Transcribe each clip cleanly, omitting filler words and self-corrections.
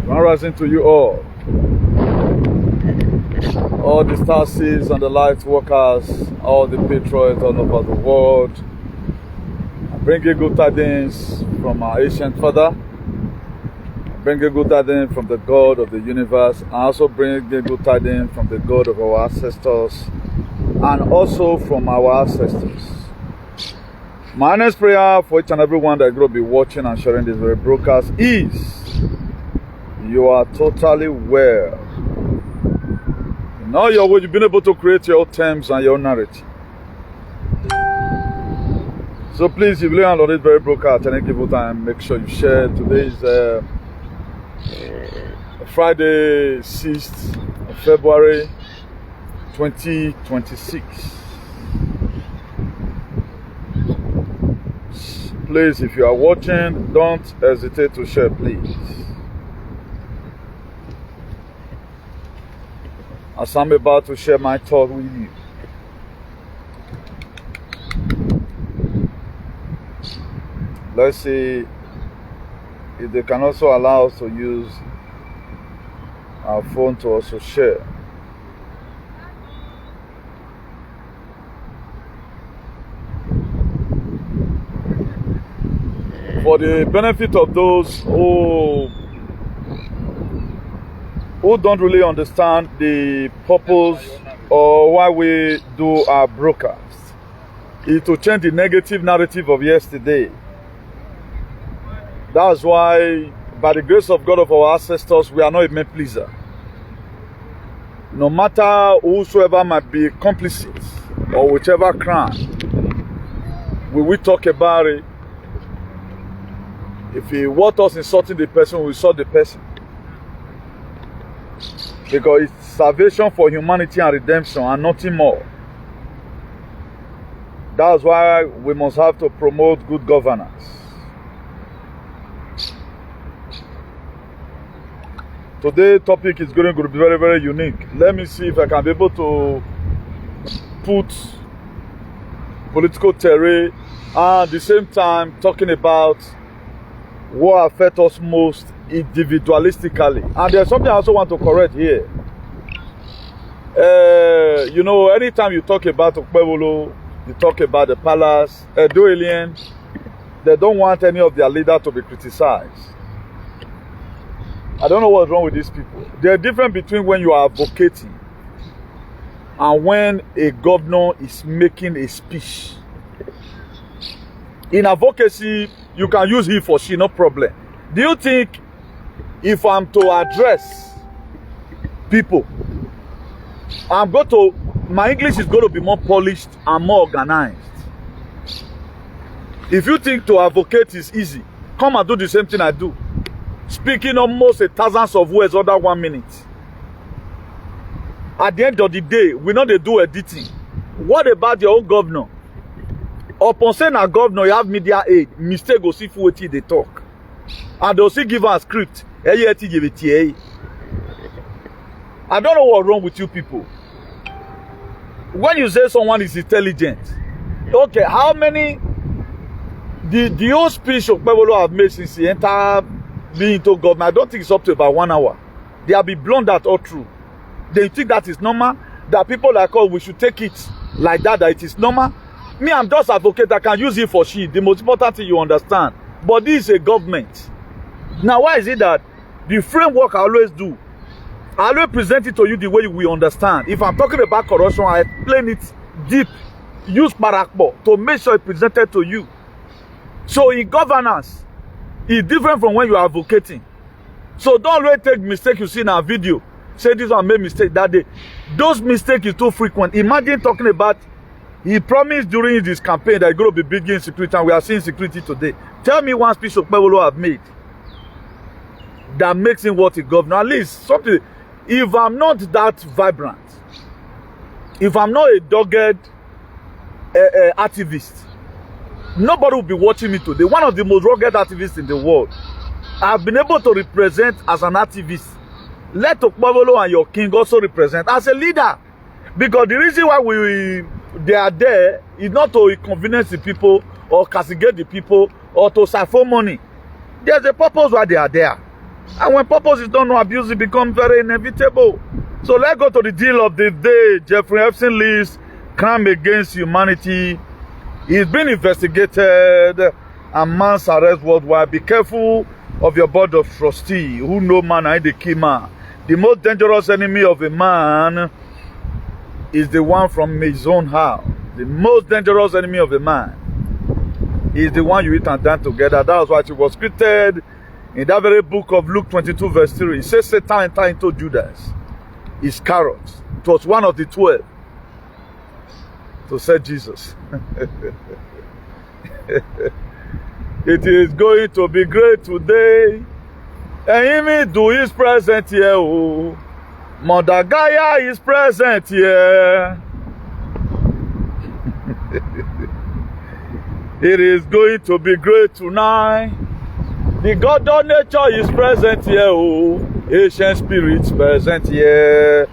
Grand rising to you all the Trustees and the light workers, all the patriots all over the world. I bring you good tidings from our ancient father. I bring you good tidings from the God of the universe. I also bring you good tidings from the God of our ancestors and also from our ancestors. My next prayer for each and every one that will be watching and sharing this very broadcast is you are totally well. In all your way, you've been able to create your own terms and your own narrative. So please, if you learn on this very broadcast at any given time, make sure you share. Today is Friday, 6th of February, 2026. Please, if you are watching, don't hesitate to share, please. As I'm about to share my thought with you. Let's see if they can also allow us to use our phone to also share. For the benefit of those who don't really understand the purpose or why we do our broadcast, is to change the negative narrative of yesterday. That's why, by the grace of God of our ancestors, we are not a men pleaser. No matter whosoever might be complicit or whichever crime, we will talk about it. If he want us insulting the person, we insult the person. Because it's salvation for humanity and redemption and nothing more. That's why we must have to promote good governance. Today's topic is going to be very, very unique. Let me see if I can be able to put political terrain and at the same time talking about what affects us most individualistically. And there's something I also want to correct here. You know, anytime you talk about Okpebolo, you talk about the palace, Edo alien, they don't want any of their leaders to be criticized. I don't know what's wrong with these people. There's a difference between when you are advocating and when a governor is making a speech. In advocacy, you can use he for she, no problem. Do you think if I'm to address people, my English is going to be more polished and more organized? If you think to advocate is easy, come and do the same thing I do. Speaking almost thousands of words under 1 minute. At the end of the day, we know they do editing. What about your own governor? Upon saying a governor, you have media aid. Mistake go see what they talk. And they'll still give us a script. I don't know what's wrong with you people. When you say someone is intelligent, okay, how many the whole speech of Pebolo have made since he entered being into government, I don't think it's up to about 1 hour. They have been blown that all through. They think that is normal, that people like us, we should take it like that it is normal. Me, I'm just advocate, I can use it for she. The most important thing you understand. But this is a government. Now, why is it that the framework I always do, I always present it to you the way we understand. If I'm talking about corruption, I explain it deep. Use parakbo to make sure it's presented to you. So in governance, it's different from when you are advocating. So don't really take mistake you see in our video. Say this one made mistake that day. Those mistakes is too frequent. Imagine talking about, he promised during this campaign that he's going to be big in security, and we are seeing security today. Tell me one speech Okpebolo have made that makes him what he governor. At least something. If I'm not that vibrant, if I'm not a dogged activist, nobody will be watching me today. One of the most rugged activists in the world. I've been able to represent as an activist. Let Okpebolo and your king also represent as a leader. Because the reason why they are there is not to inconvenience the people or castigate the people or to siphon money. There's a purpose why they are there. And when purpose is done, no abuse, it becomes very inevitable. So let's go to the deal of the day. Jeffrey Epstein list, crime against humanity. He's been investigated and mass arrest worldwide. Be careful of your board of trustees, who know man is the key man. The most dangerous enemy of a man is the one from his own house. The most dangerous enemy of a man is the one you eat and dine together. That's why it was created in that very book of Luke 22 verse 3. It says Satan entered into Judas Iscariot. It was one of the 12 to say Jesus. It is going to be great today. And even do is present here. Oh. Mother Gaia is present here. It is going to be great tonight. The God of nature is present here. Oh. Ancient spirits present here.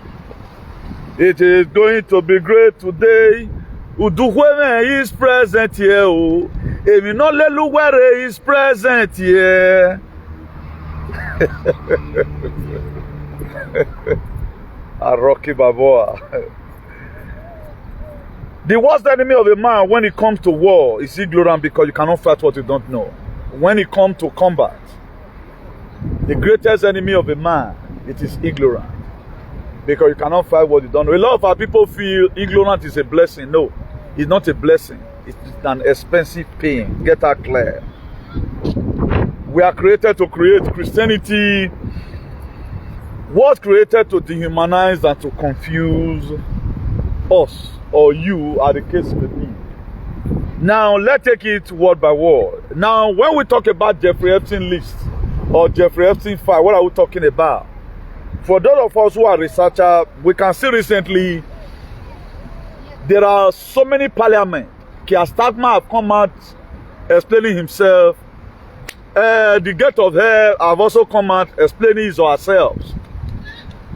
It is going to be great today. Uduhweme is present here. Oh. Eminolelu is present here. A Rocky Baboa. The worst enemy of a man when it comes to war is ignorant, because you cannot fight what you don't know. When it comes to combat, the greatest enemy of a man, it is ignorant, because you cannot fight what you don't know. A lot of our people feel ignorant is a blessing. No, it's not a blessing. It's an expensive pain. Get that clear. We are created to create. Christianity was created to dehumanize and to confuse us, or you, are the case may be. Now, let's take it word by word. Now, when we talk about Jeffrey Epstein list or Jeffrey Epstein file, what are we talking about? For those of us who are researchers, we can see recently there are so many parliaments. Keir Starmer have come out explaining himself. The Gate of Hell have also come out explaining his or herself.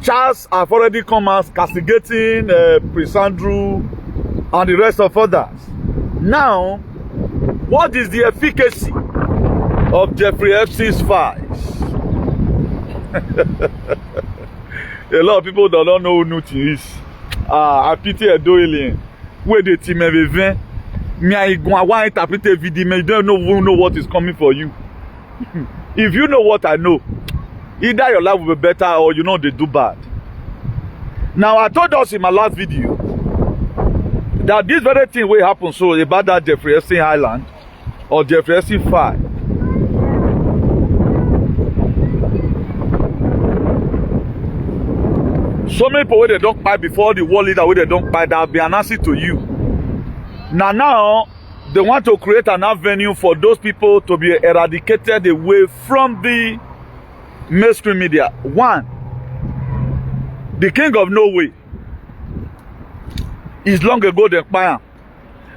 Charles have already come out castigating Prince Andrew and the rest of others. Now, what is the efficacy of Jeffrey Epstein's files? A lot of people don't know who NITY is. I pity a doyle. Where the team have event. Me, I go and interpret a video. You don't know what is coming for you. If you know what I know, either your life will be better or you know they do bad. Now, I told us in my last video that this very thing will happen so about that Jeffrey Epstein Island or Jeffrey Epstein file. So many people where they don't buy before the world leader where they don't buy, that will be announced to you. Now they want to create an avenue for those people to be eradicated away from the mainstream media. One, the king of Norway is long ago the empire.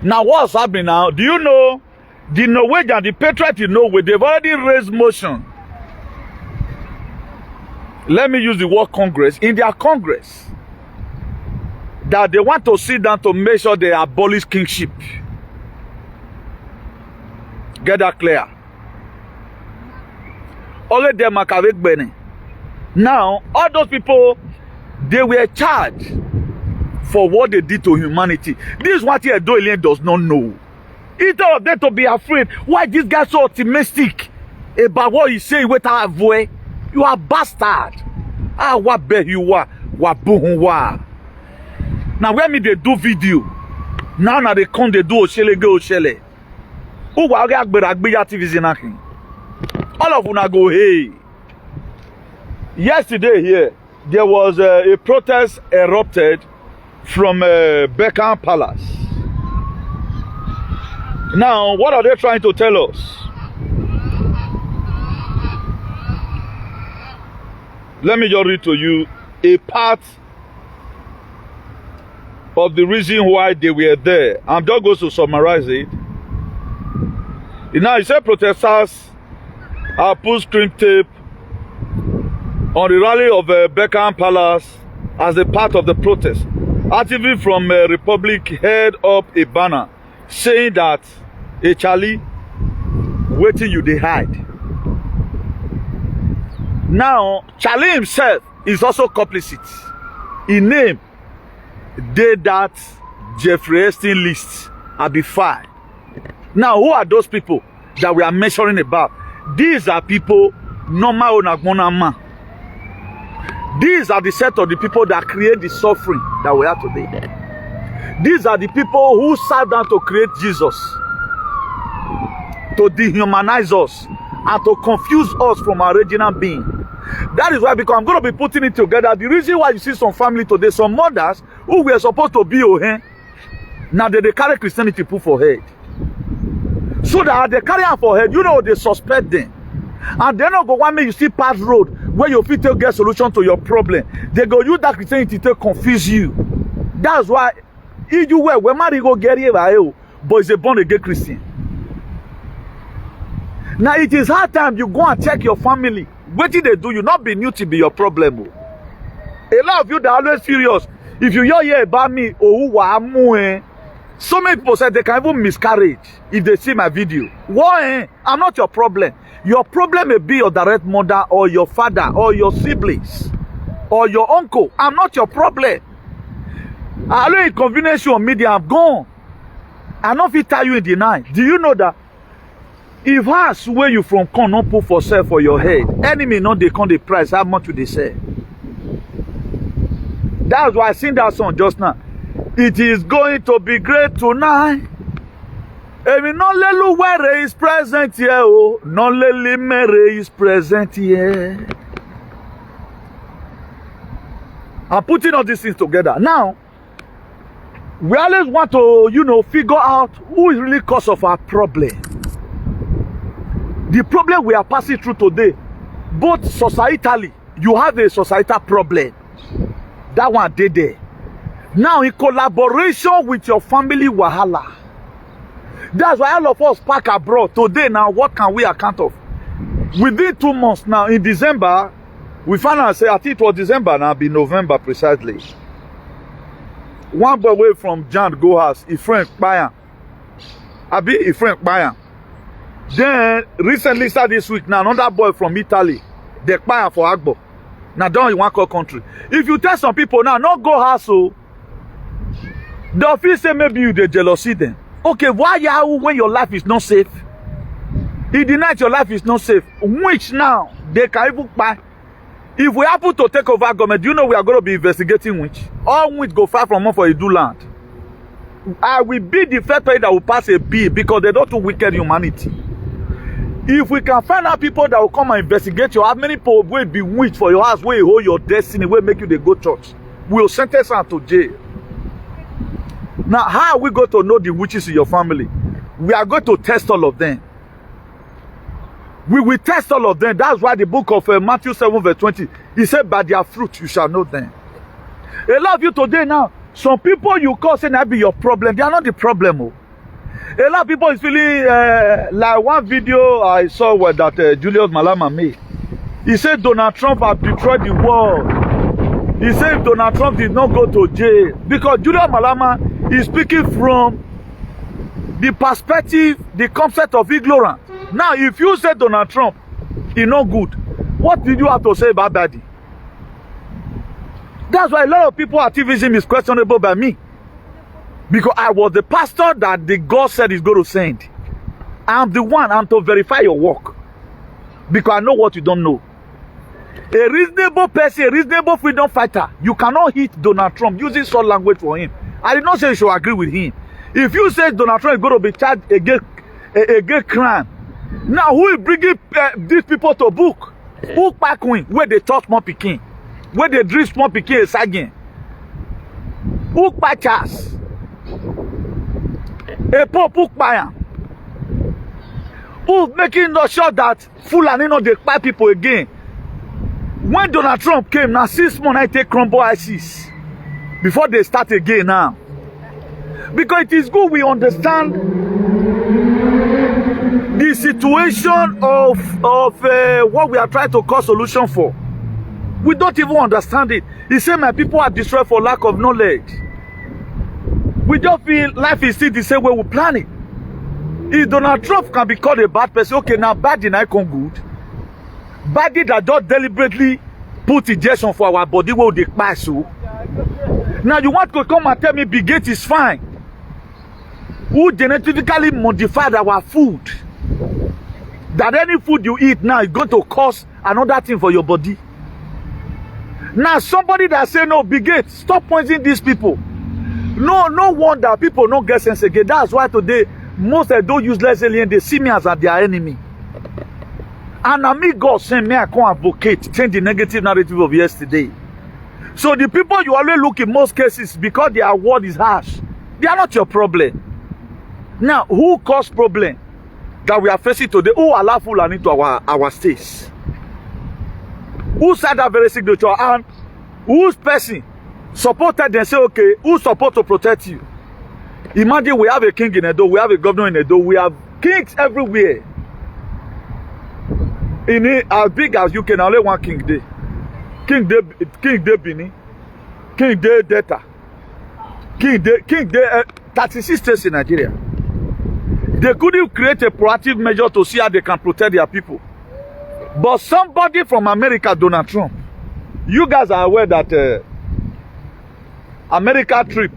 Now what's happening now? Do you know the Norwegian, the patriot in Norway, they've already raised motion. Let me use the word Congress. In their Congress, that they want to sit down to make sure they abolish kingship. Get that clear. Now, all those people, they were charged for what they did to humanity. This is what Edoilian does not know. Instead of them to be afraid, why this guy so optimistic about what he say with our voice? You are bastard. Ah, what be you are? What bohunwa? Now when me they do video, now they come they do oshele go oshele. Who wa ga agbe ya TV zinakin? All of una go hey. Yesterday here, there was a protest erupted from Buckingham Palace. Now, what are they trying to tell us? Let me just read to you a part of the reason why they were there. I'm just going to summarize it. Now, he said protesters have put screen tape on the rally of Buckingham Palace as a part of the protest. Activists from Republic held up a banner saying that, "Hey Charlie, wait till you they hide." Now, Charlie himself is also complicit. He named that Jeffrey Epstein list and be fined. Now, who are those people that we are mentioning about? These are people normal onagbonama. These are the set of the people that create the suffering that we have today. These are the people who sat down to create Jesus, to dehumanize us and to confuse us from our original being. That is why, because I'm going to be putting it together, the reason why you see some family today, some mothers who were supposed to be now they carry Christianity put for head. So that they carry am for head, you know, they suspect them. And they not go one make you see pass road where you fit to get solution to your problem. They go use that Christianity to confuse you. That's why if you were when marry go get here, but it's a born again Christian. Now it is hard time you go and check your family. What did they do? You not be new to be your problem. A lot of you that are always furious. If you hear about me, so many people say they can even miscarriage if they see my video. Why? I'm not your problem. Your problem may be your direct mother or your father or your siblings or your uncle. I'm not your problem. I don't inconvenience you on media. I'm gone. I don't fit tell you in the night. Do you know that if house where you from come not put for sale for your head, enemy not they come the price, how much would they say? That's why I sing that song just now. It is going to be great tonight. Emi non lelu were is present here, oh. Non leli mere is present here. I'm putting all these things together. Now, we always want to, you know, figure out who is really cause of our problem. The problem we are passing through today, both societally, you have a societal problem. That one did there. Now, in collaboration with your family, wahala. That's why all of us pack abroad. Today, now, what can we account of? Within 2 months now, in December, we found out, say, I think it was December, now, be November precisely. One boy away from Jan go house, his friend Bayan. Abi, his friend Bayan. Then, recently, started this week, now, another boy from Italy, they Bayan for Agbo. Now, down in one country. If you tell some people now, not go house, so, the feel say maybe you the jealousy them. Okay, why you when your life is not safe? In the night your life is not safe. Which now they can even buy. If we happen to take over government, do you know we are going to be investigating which? All which go far from one for a do land. I will be the first person that will pass a bill because they don't do wicked humanity. If we can find out people that will come and investigate you, how many people will be witch for your house, where you hold your destiny, where make you they go church, we will sentence them to jail. Now, how are we going to know the witches in your family? We are going to test all of them. We will test all of them. That's why the book of Matthew 7 verse 20, he said, by their fruit you shall know them. A lot of you today now, some people you call saying that be your problem. They are not the problem. Oh. A lot of people is feeling like one video I saw where that Julius Malema made. He said Donald Trump has destroyed the world. He said Donald Trump did not go to jail because Julius Malema is speaking from the perspective, the concept of ignorance. Now, if you say Donald Trump is not good, what did you have to say about that? That's why a lot of people activism is questionable by me. Because I was the pastor that the God said is going to send. I'm the one, I'm to verify your work. Because I know what you don't know. A reasonable person, a reasonable freedom fighter, you cannot hit Donald Trump using short language for him. I did not say you should agree with him. If you say Donald Trump is going to be charged a crime, now who is bringing these people to book? Who back win where they touch more Peking? Where they drift more Peking is again? Who patches? A pope who buy? Who making sure that Fulani no dey buy people again? When Donald Trump came, now 6 months I take crumble ISIS before they start again now. Because it is good we understand the situation of what we are trying to call solution for. We don't even understand it. He said my people are destroyed for lack of knowledge. We just feel life is still the same way we plan it. If Donald Trump can be called a bad person, okay, now bad did I come good. Body that just deliberately put injection for our body where they pass. So now you want to come and tell me Bigot is fine? Who genetically modified our food? That any food you eat now is going to cause another thing for your body. Now somebody that say no, Bigot, stop poisoning these people. No wonder people don't get sense again. That's why today most of those useless aliens, they see me as their enemy. And I mean God send me, I can't advocate, change the negative narrative of yesterday. So the people you always look in most cases because their word is harsh, they are not your problem. Now, who caused problem that we are facing today? Who allow Fulani to our states? Who said that very signature? And whose person supported them say, okay, who's supposed to protect you? Imagine we have a king in Edo, we have a governor in Edo, we have kings everywhere. In it, as big as you can, only one king there. King de Bini, King de Delta, King de 36 states in Nigeria. They couldn't create a proactive measure to see how they can protect their people. But somebody from America, Donald Trump, you guys are aware that America troop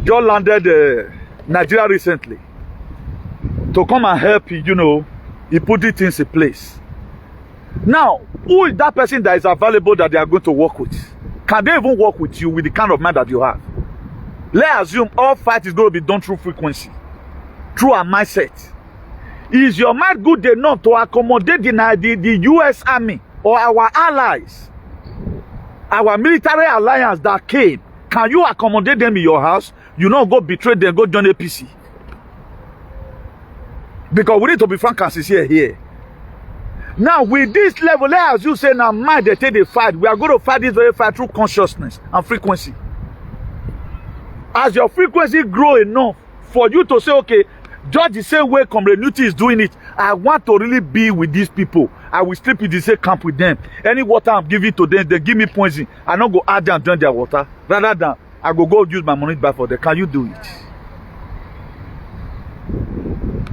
just landed Nigeria recently to come and help you know, he put the things in place. Now, who is that person that is available that they are going to work with? Can they even work with you with the kind of mind that you have? Let's assume all fight is going to be done through frequency, through a mindset. Is your mind good enough to accommodate the US Army or our allies, our military alliance that came? Can you accommodate them in your house? You not go betray them, go join APC. Because we need to be frank and sincere here. Now, with this level, as you say, now mind they take the fight. We are going to fight this very fight through consciousness and frequency. As your frequency grow enough for you to say, okay, just the same way Comrade NITY is doing it, I want to really be with these people. I will sleep in the same camp with them. Any water I'm giving to them, they give me poison. I don't go add and drink their water. Rather than I go use my money back for them. Can you do it?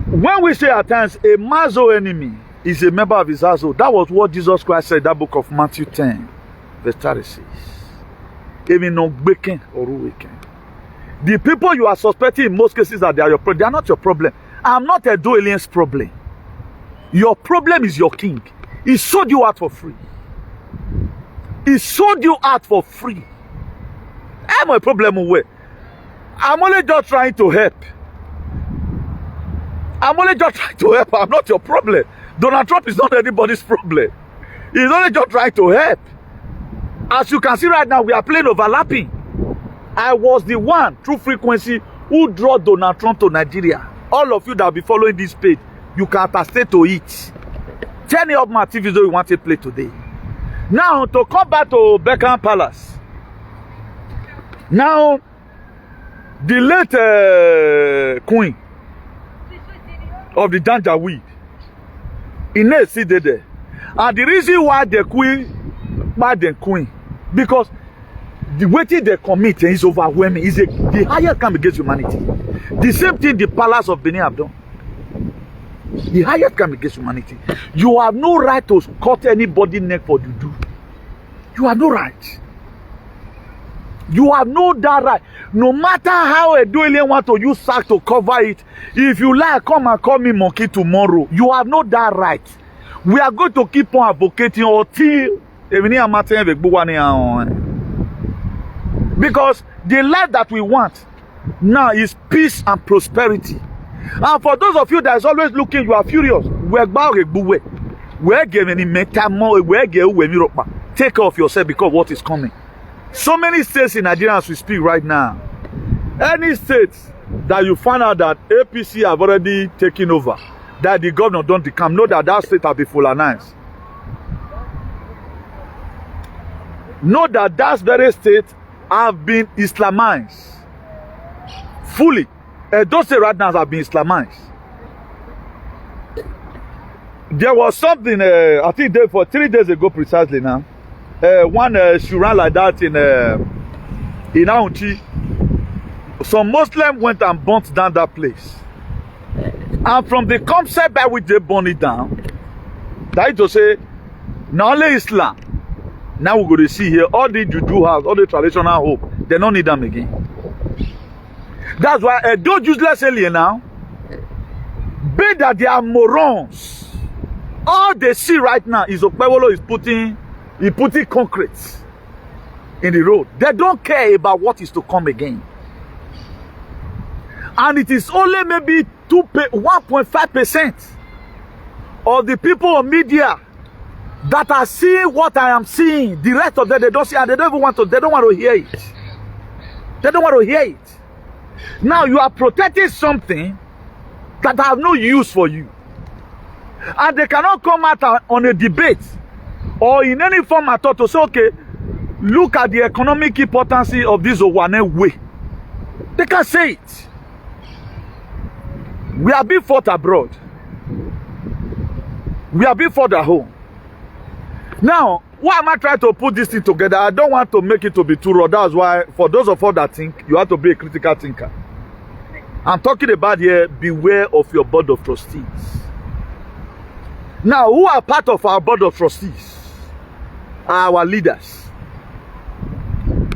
When we say at times a maso enemy is a member of his household, that was what Jesus Christ said in that book of Matthew 10, verse 36. Even no breaking or weekend. The people you are suspecting in most cases that they are your problem, they are not your problem. I'm not a do alien's problem. Your problem is your king. He sold you out for free. He sold you out for free. I'm a problem with. I'm only just trying to help. I'm only just trying to help. I'm not your problem. Donald Trump is not anybody's problem. He's only just trying to help. As you can see right now, we are playing overlapping. I was the one, through frequency, who brought Donald Trump to Nigeria. All of you that will be following this page, you can attest to it. Tell me of my TV you want to play today. Now, to come back to Buckingham Palace. Now, the late queen of the Janjaweed, Inv Stigat there. And the reason why the queen, bad the queen, because the weighting they commit is overwhelming. Is the highest crime against humanity. The same thing the palace of Benin have done. The highest crime against humanity. You have no right to cut anybody's neck for you do. You have no right. You have no that right. No matter how a alien want to use sack to cover it, if you like, come and call me monkey tomorrow. You have no that right. We are going to keep on advocating until because the life that we want now is peace and prosperity. And for those of you that is always looking, you are furious. Take care of yourself because what is coming. So many states in Nigeria as we speak right now. Any states that you find out that APC have already taken over, that the governor don't become, know that that state have been fulanized. Know that that very state have been Islamized. Fully. Those states right now have been Islamized. There was something, I think for 3 days ago precisely now, one shuran like that in Aunchi. Some Muslims went and burnt down that place. And from the concept by which they burned it down, That is to say, not only Islam, now we're going to see here, all the juju house, all the traditional hope, they don't need them again. That's why those useless alien now, be that they are morons. All they see right now is Okpebholo is putting concrete in the road. They don't care about what is to come again. And it is only maybe 1.5% of the people on media that are seeing what I am seeing. The rest of them, they don't see, and they don't want to hear it. They don't want to hear it. Now you are protecting something that have no use for you. And they cannot come out on a debate or in any form at all to say, okay, look at the economic importance of this Owane way. They can't say it. We are being fought abroad. We are being fought at home. Now, why am I trying to put this thing together? I don't want to make it to be too raw. That's why, for those of us that think, you have to be a critical thinker. I'm talking about here, beware of your board of trustees. Now, who are part of our board of trustees? Our leaders.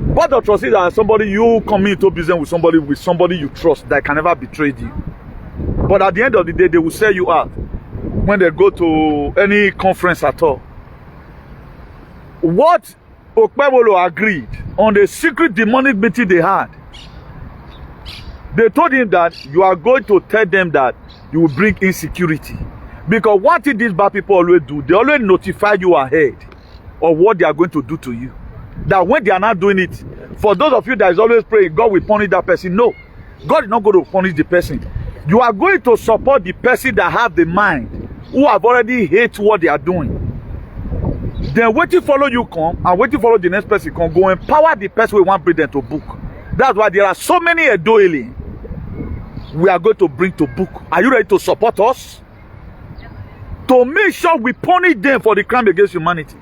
Board of trustees are somebody you come into business with somebody you trust that can never betray you. But at the end of the day, they will sell you out when they go to any conference at all. What Okpebholo agreed on the secret demonic meeting they had, they told him that you are going to tell them that you will bring insecurity. Because one thing these bad people always do, they always notify you ahead of what they are going to do to you. That when they are not doing it, for those of you that is always praying, God will punish that person. No, God is not going to punish the person. You are going to support the person that have the mind, who have already hate what they are doing. Then waiting follow you come, and waiting follow the next person come, go empower the person we want to bring them to book. That's why there are so many Edoili we are going to bring to book. Are you ready to support us? To make sure we punish them for the crime against humanity.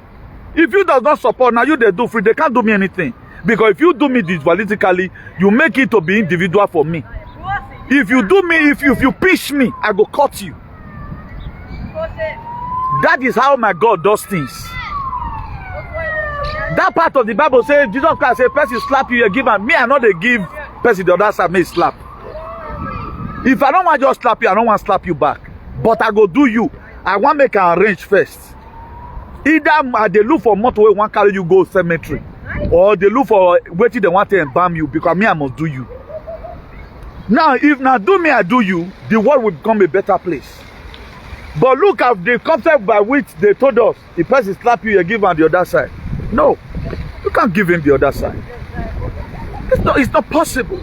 If you does not support, now you they do free, they can't do me anything. Because if you do me this politically, you make it to be individual for me. If you do me, if you pinch me, I go cut you. That is how my God does things. That part of the Bible says, Jesus Christ said, person slap you, you give him. Me, I know they give person the other side, me slap. If I don't want to just slap you, I don't want to slap you back. But I go do you. I want to make an arrange first. Either they look for motorway, one carry you go cemetery. Or they look for waiting, they want to embalm you, because me, I must do you. Now, if not do me, I do you, the world will become a better place. But look at the concept by which they told us, the person slap you, you give him the other side. No, you can't give him the other side. It's not possible.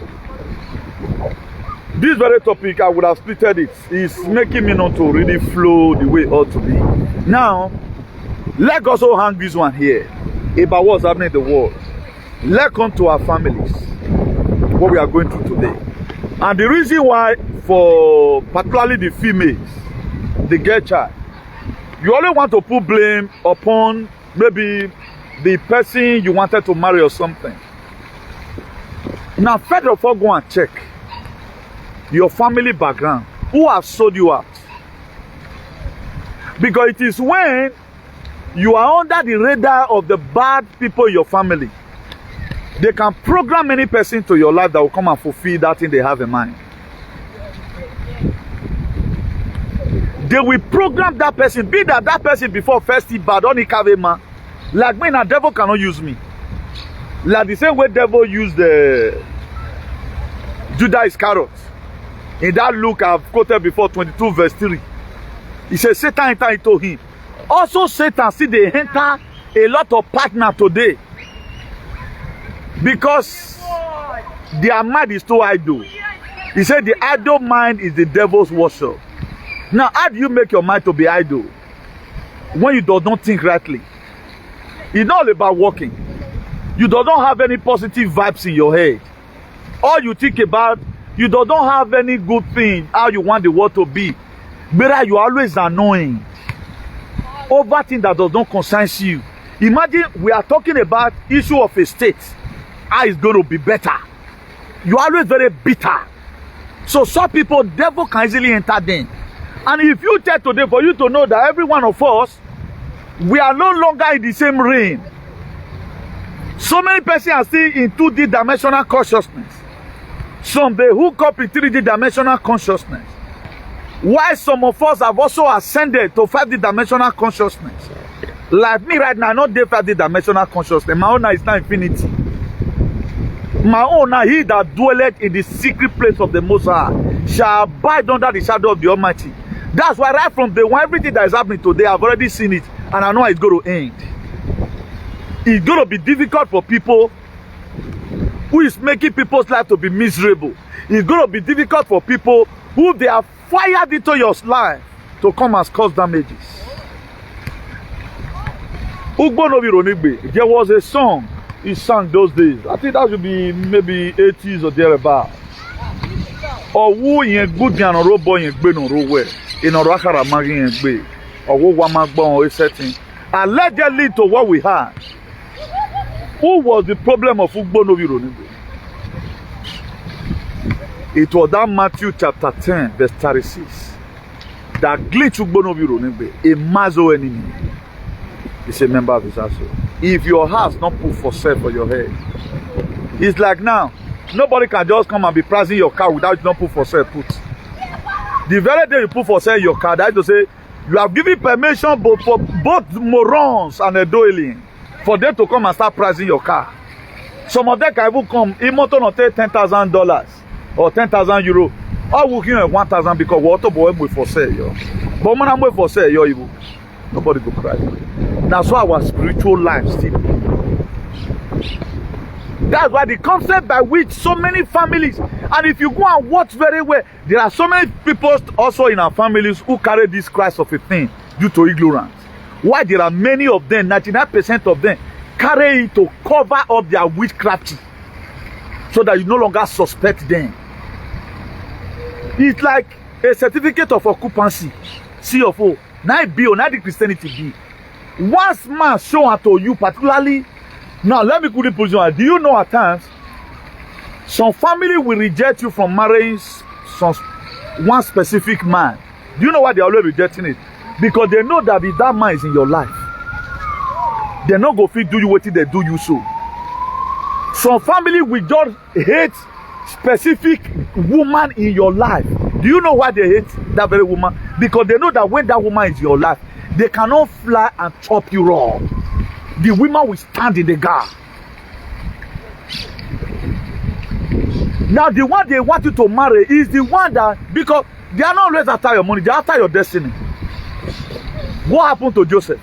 This very topic, I would have splitted it. It's making me not to really flow the way it ought to be. Now, let's also hang this one here about what's happening in the world. Let's come to our families, what we are going through today. And the reason why, for particularly the females, the girl child, you only want to put blame upon maybe the person you wanted to marry or something. Now, first of all, go and check your family background. Who have sold you out? Because it is when you are under the radar of the bad people in your family, they can program any person to your life that will come and fulfill that thing they have in mind. They will program that person, be that person before first he bad on the man. Like me, the devil cannot use me. Like the same way devil used the Judas Iscariot. In that Luke I've quoted before, 22 verse 3. He said Satan entered into him. Also Satan, see, they enter a lot of partners today. Because their mind is too idle. He said the idle mind is the devil's worship. Now, how do you make your mind to be idle when you do not think rightly? It's not all about working. You do not have any positive vibes in your head. All you think about, you do not have any good thing, how you want the world to be. But you are always annoying over things that does not concern you. Imagine we are talking about issue of a state. How it's going to be better. You are always very bitter. So some people, devil can easily enter them. And if you tell today for you to know that every one of us We are no longer in the same reign. So many persons are still in 2D dimensional consciousness. Some they hook up in 3D dimensional consciousness. While some of us have also ascended to 5D dimensional consciousness. Like me right now, not the 5D dimensional consciousness. My own is now infinity. My own are he that dwelleth in the secret place of the Most High shall abide under the shadow of the Almighty. That's why right from day one, everything that is happening today, I've already seen it, and I know it's going to end. It's going to be difficult for people who is making people's life to be miserable. It's going to be difficult for people who they have fired into your life to come and cause damages. There was a song he sang those days. I think that should be maybe 80s or thereabout. Or who yen good yan or boy yen gbe no ro we. In Orakara magi yen gbe. Or who wamagbon or a setting. Allegedly to what we had. Who was the problem of Ugbono Vironigbe? It was that Matthew chapter 10 verse 36. That glitch Ugbono Vironigbe, a mazo enemy, is a member of his household. If your house not put for sale for your head, it's like now, nobody can just come and be pricing your car without you not put for sale put. The very day you put for sale your car, that is to say, you have given permission both for both morons and a doiling for them to come and start pricing your car. Some of them can even come, even to not take $10,000 or 10,000 euro. All will give you 1,000 because what to boy for sale, yo. But when I'm waiting for sale, yo, you nobody go cry. That's why our spiritual life still. That's why the concept by which so many families, and if you go and watch very well, there are so many people also in our families who carry this Christ of a thing due to ignorance. Why there are many of them, 99% of them, carry it to cover up their witchcraft so that you no longer suspect them. It's like a certificate of occupancy, CFO. Now it be or now the Christianity be. Once man show up to you, particularly, now let me put it position. Do you know at times some family will reject you from marrying one specific man? Do you know why they are always rejecting it? Because they know that if that man is in your life, they're not going to do you what they do you so. Some family will just hate specific woman in your life. Do you know why they hate that very woman? Because they know that when that woman is in your life, they cannot fly and chop you raw. The woman will stand in the gap. Now the one they want you to marry is the one that, because they are not always after your money, they are after your destiny. What happened to Joseph?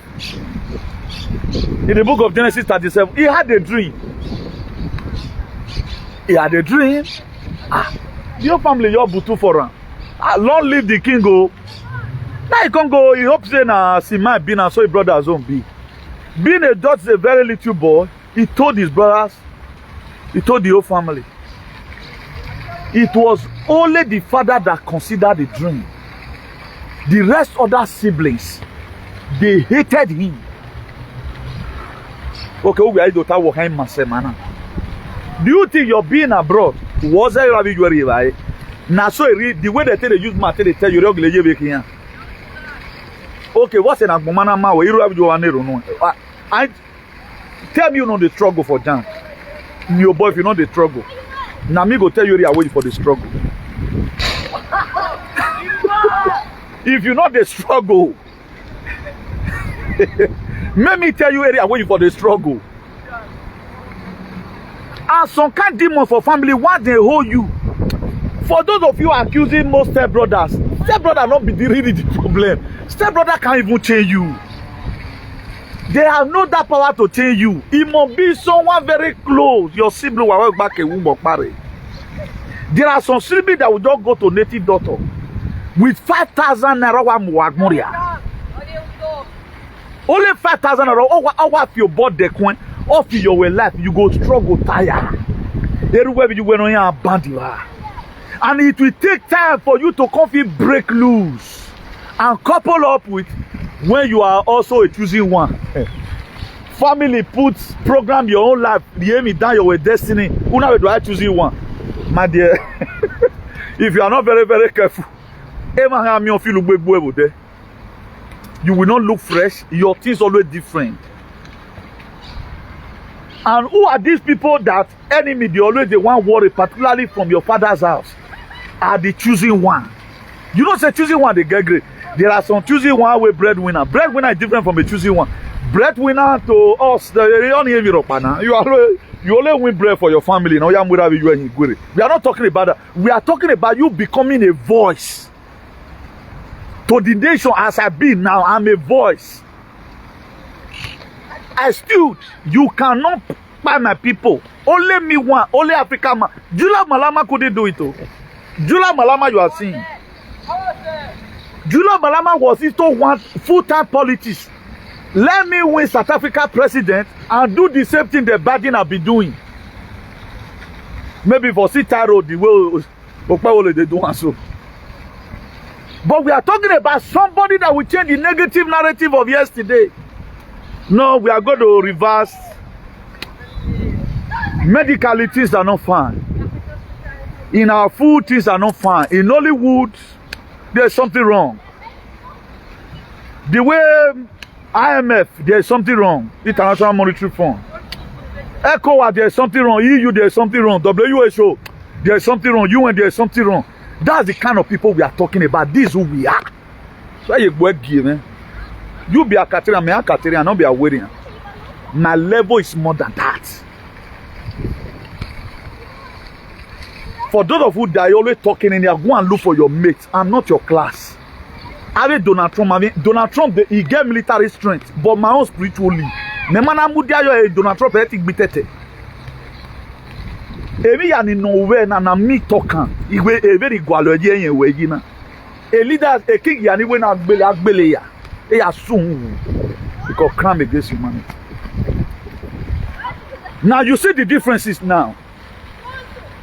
In the book of Genesis 37, he had a dream. He had a dream. Your family, your butu for him. Long live the king go. Now he can't go, he hopes that he might be now so his brother's own be. Being just a very little boy, he told his brothers, he told the whole family. It was only the father that considered the dream. The rest other siblings, they hated him. Okay, we are the daughter of him, man. Do you think your being abroad was a rabbi you are? Now, so the way they tell they use matter, they tell you regularly here. Okay, what's an agumana ma? You have your no. I tell me you know the struggle for Jan. Your boy, if you know the struggle, now me go tell you they are waiting for the struggle. If you know the struggle, let me tell you area waiting for the struggle. And some kind of demon for family, what they hold you. For those of you accusing most stepbrothers, stepbrother not be really the problem. Stepbrother can't even change you. They have no that power to change you. It must be someone very close. Your sibling will work back a womb of marriage. There are some siblings that will just go to native daughter with 5,000 naira muagmoria. Only 5,000 naira. Or if you bought the coin, or if your life, you go struggle, tire. Everywhere you went on your bandit. And it will take time for you to come break loose and couple up with when you are also choosing one. Family puts program your own life, the aim is down your destiny. Who now do I choosing one? My dear, if you are not very, very careful, You will not look fresh. Your things always different. And who are these people that enemy? They always the one worry, particularly from your father's house. Are the choosing one? You don't say choosing one they get great. There are some choosing one with breadwinner. Breadwinner is different from a choosing one. Breadwinner to us, you only win bread for your family. Now we are not talking about that. We are talking about you becoming a voice to the nation. As I be now, I'm a voice. I stood. You cannot buy my people. Only me one. Only African man. Jula Malama couldn't do it. Jula Malama, you are seeing. Jula Malama was into one full-time politics. Let me win South Africa president and do the same thing the Biden have been doing. Maybe for Sitaro, the way they do and so. But we are talking about somebody that will change the negative narrative of yesterday. No, we are going to reverse. Medically, things are not fine. In our food, things are not fine. In Hollywood, there's something wrong. The way IMF, there's something wrong. International Monetary Fund. ECOWAS, there's something wrong. EU, there's something wrong. WHO, there's something wrong. UN, there's something wrong. That's the kind of people we are talking about. This is who we are. So you go give, man. You be a Caterian, me a Caterian, not be a wedding. My level is more than that. For those of you that are always talking in here, go and look for your mates. I'm not your class. I mean Donald Trump, he get military strength, but my own spiritually. Donald Trump, I think bitete. Emi ya ni nowhere na me talking. Iwe very gwalo ye yen we gina. A leader, a king ya ni we na agbele ya. E ya soon because crime against humanity. Now you see the differences now.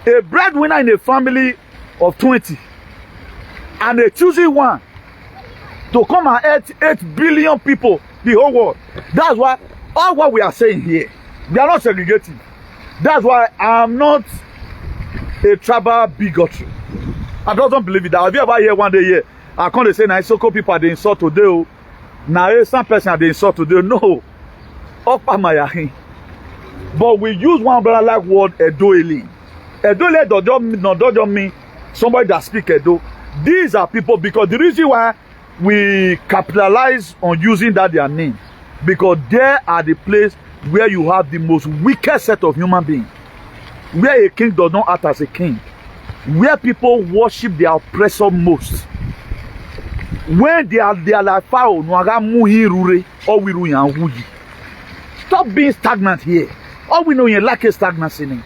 A breadwinner in a family of 20 and a choosing one to come and 8 billion people, the whole world. That's why all what we are saying here, we are not segregating. That's why I'm not a tribal bigotry. I don't believe it. Have you ever heard one day here? I can't say now Soko people are the insult today. Now some person are the insult today. No. But we use one brother like word Edoeli. Edoeli doesn't mean somebody that speak Edo. These are people because the reason why we capitalize on using that their name because they are the place where you have the most wicked set of human beings, where a king does not act as a king, where people worship their oppressor most. When they are like foul, stop being stagnant here. All we know you lack a stagnancy in it.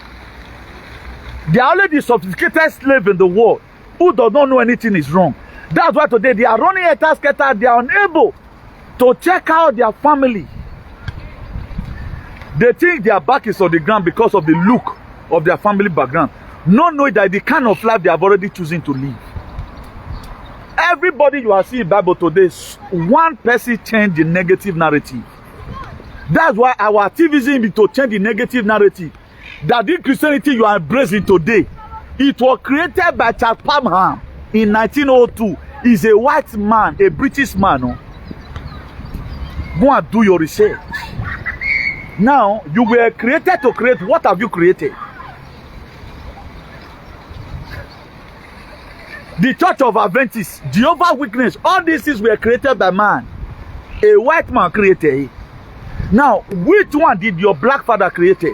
They are only the sophisticated slave in the world who does not know anything is wrong. That's why today they are running a task they are unable to check out their family. They think their back is on the ground because of the look of their family background. Not knowing that the kind of life they have already chosen to live. Everybody you are seeing in the Bible today, one person changed the negative narrative. That's why our activism is to change the negative narrative. That the Christianity you are embracing today, it was created by Charles Parham in 1902. He's a white man, a British man. No? Go and do your research. Now, you were created to create. What have you created? The Church of Adventists, Jehovah's Witness, all these things were created by man. A white man created it. Now, which one did your black father create?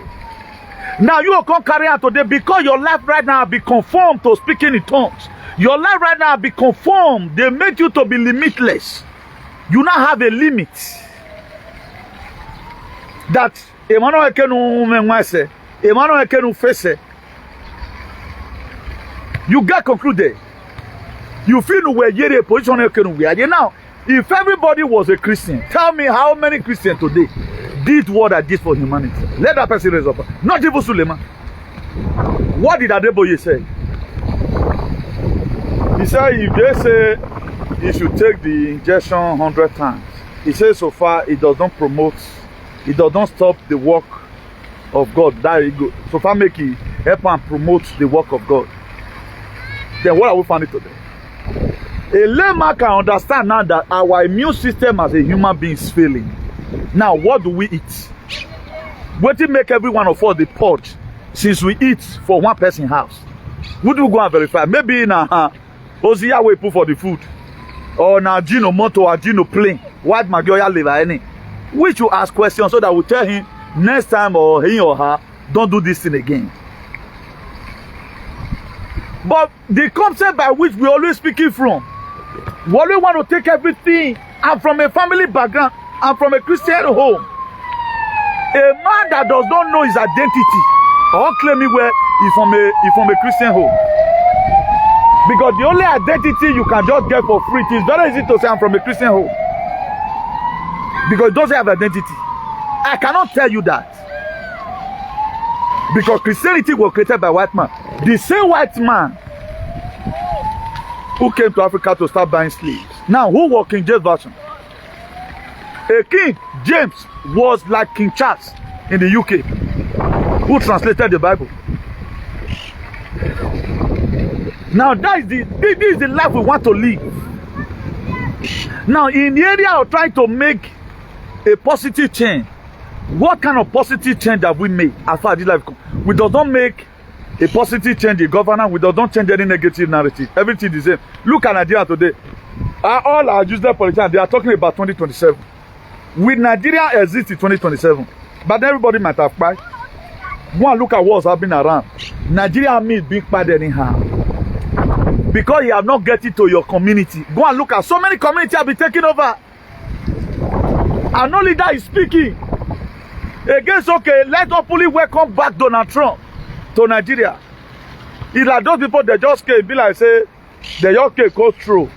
Now you will come carry out today because your life right now be conformed to speaking in tongues. Your life right now be conformed. They make you to be limitless. You now have a limit. That Emmanuel can face. You get concluded. You feel where you're a position now. If everybody was a Christian, tell me how many Christians today did what I did for humanity. Let that person raise up. Not even Suleiman. What did Adeboye say? He said if they say he should take the injection 100 times, he says so far it does not promote, it does not stop the work of God. That is good. So far make it help and promote the work of God. Then what are we finding today? A layman can understand now that our immune system as a human being is failing. Now, what do we eat? What do make every one of us the purge since we eat for one person's house? Would we go and verify? Maybe in a Ozia we put for the food. Or na Gino moto or Gino plane. What Magioya live any? We should ask questions so that we tell him next time or he or her, don't do this thing again. But the concept by which we always speaking from, we always want to take everything. I'm from a family background. I'm from a Christian home. A man that does not know his identity or claiming where he's from a Christian home. Because the only identity you can just get for free, it is very easy to say I'm from a Christian home. Because it doesn't have identity. I cannot tell you that. Because Christianity was created by white man. The same white man who came to Africa to start buying slaves. Now, who was King James Version? A King James was like King Charles in the UK, who translated the Bible. Now, this is the life we want to live. Now, in the area of trying to make a positive change, what kind of positive change have we made as far as this life comes? We do not make a positive change in governance. We do not change any negative narrative. Everything is the same. Look at Nigeria today. All our useless politicians, they are talking about 2027. Will Nigeria exist in 2027? But everybody might have cried. Go and look at what's happening around. Nigeria means being bad anyhow. Because you have not get it to your community. Go and look at so many communities have been taken over. And no leader is speaking. Against, okay, let's hopefully welcome back Donald Trump to Nigeria. It's like those people that just came, be like, say, they just came, go through.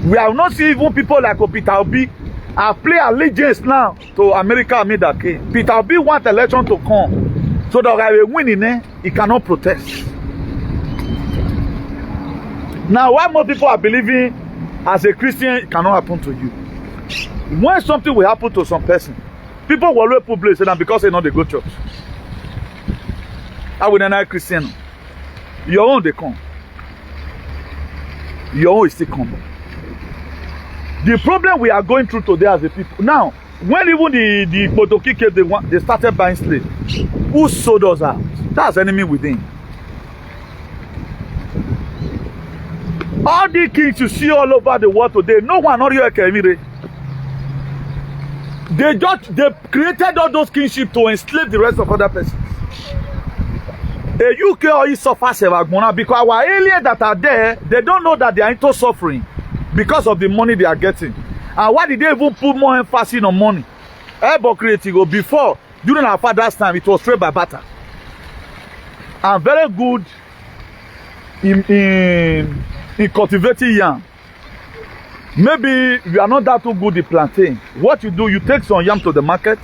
We have not seen even people like Peter Obi play allegiance now to America. I mean that came. Peter Obi wants election to come so that I will win in there, he cannot protest. Now, why more people are believing as a Christian, it cannot happen to you? When something will happen to some person, people will always put blame because they know they go to church. I will deny Christian. Your own they come. Your own is still coming. The problem we are going through today as a people. Now, when even the Potoki came, they started buying slaves. Who sold us out? That's enemy within. All the kings you see all over the world today, no one not here can be. They created all those kingship to enslave the rest of other persons. The UK or East suffers because our aliens that are there, they don't know that they are into suffering because of the money they are getting. And why did they even put more emphasis on money? Creating before, during our father's time, it was trade by barter. And very good in cultivating yam. Maybe you are not that too good in plantain. What you do, you take some yam to the market.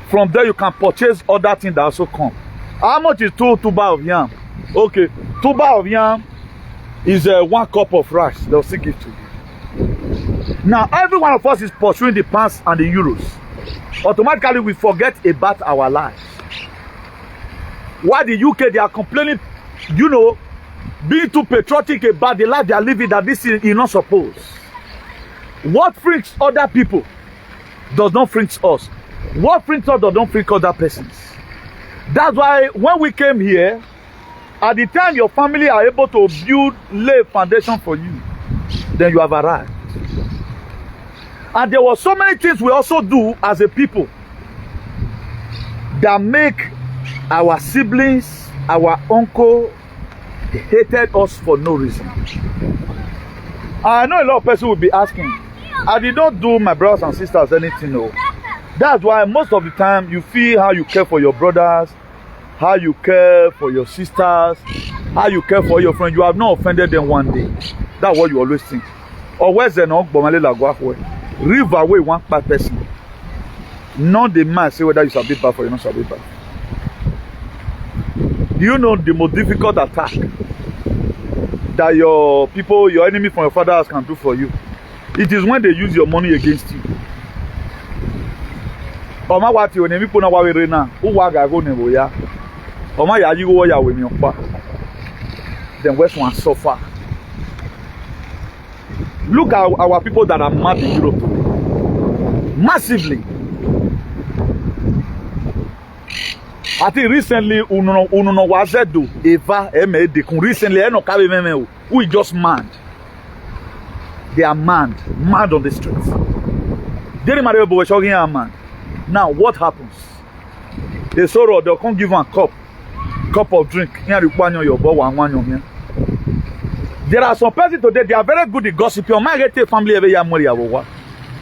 From there, you can purchase other things that also come. How much is two tuber of yam? Okay, tuber of yam is 1 cup of rice. They'll still give to you. Now, every one of us is pursuing the pounds and the euros. Automatically, we forget about our lives. Why the UK, they are complaining, you know, being too patriotic about the life they are living, that this is not supposed. What freaks other people does not freak us. What freaks us does not freak other persons. That's why when we came here, at the time your family are able to lay foundation for you, then you have arrived. And there were so many things we also do as a people that make our siblings, our uncle, hated us for no reason. I know a lot of people will be asking, I did not do my brothers and sisters anything. No. That's why most of the time you feel how you care for your brothers, how you care for your sisters, how you care for your friends. You have not offended them one day. That's what you always think. Or where's the no river away one bad person. Not the man say whether you shall be bad for you, not shall be bad. Do you know the most difficult attack that your people, your enemy from your father's house can do for you? It is when they use your money against you. Oma wati onemi pona wa were na uwa ga go ne boya. Oma ya yi wo ya we mi opa. Then where's one suffer? Look at our people that are mad in Europe today. Massively. I think recently, Uno Wazedo, Eva, recently, who is just mad. They are mad on the streets. They are mad. Now, what happens? They sorrow, they can't give one cup of drink. There are some persons today, they are very good at gossip. Your man get family every year.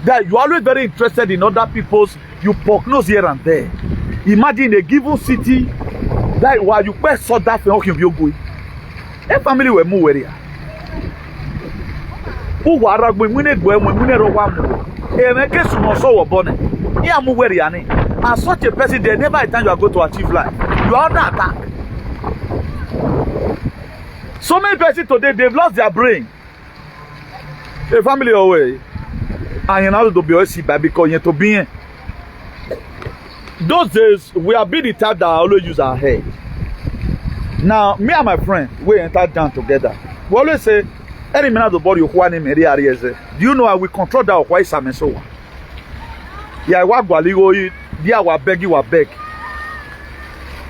That you are always very interested in other people's, you poke nose here and there. Imagine a given city that while you press so that for you go. A family were move area. Who were going when yeah, move area. And such a person, they never a time you are going to achieve life. You are under attack. So many persons today, they've lost their brain. A family away. And you know to be OC because you to be. Those days, we have been the type that always use our head. Now, me and my friend, we enter down together. We always say, any minute the body, do you know how we control that? Why is so? Yeah, what go dia wa beg you beg.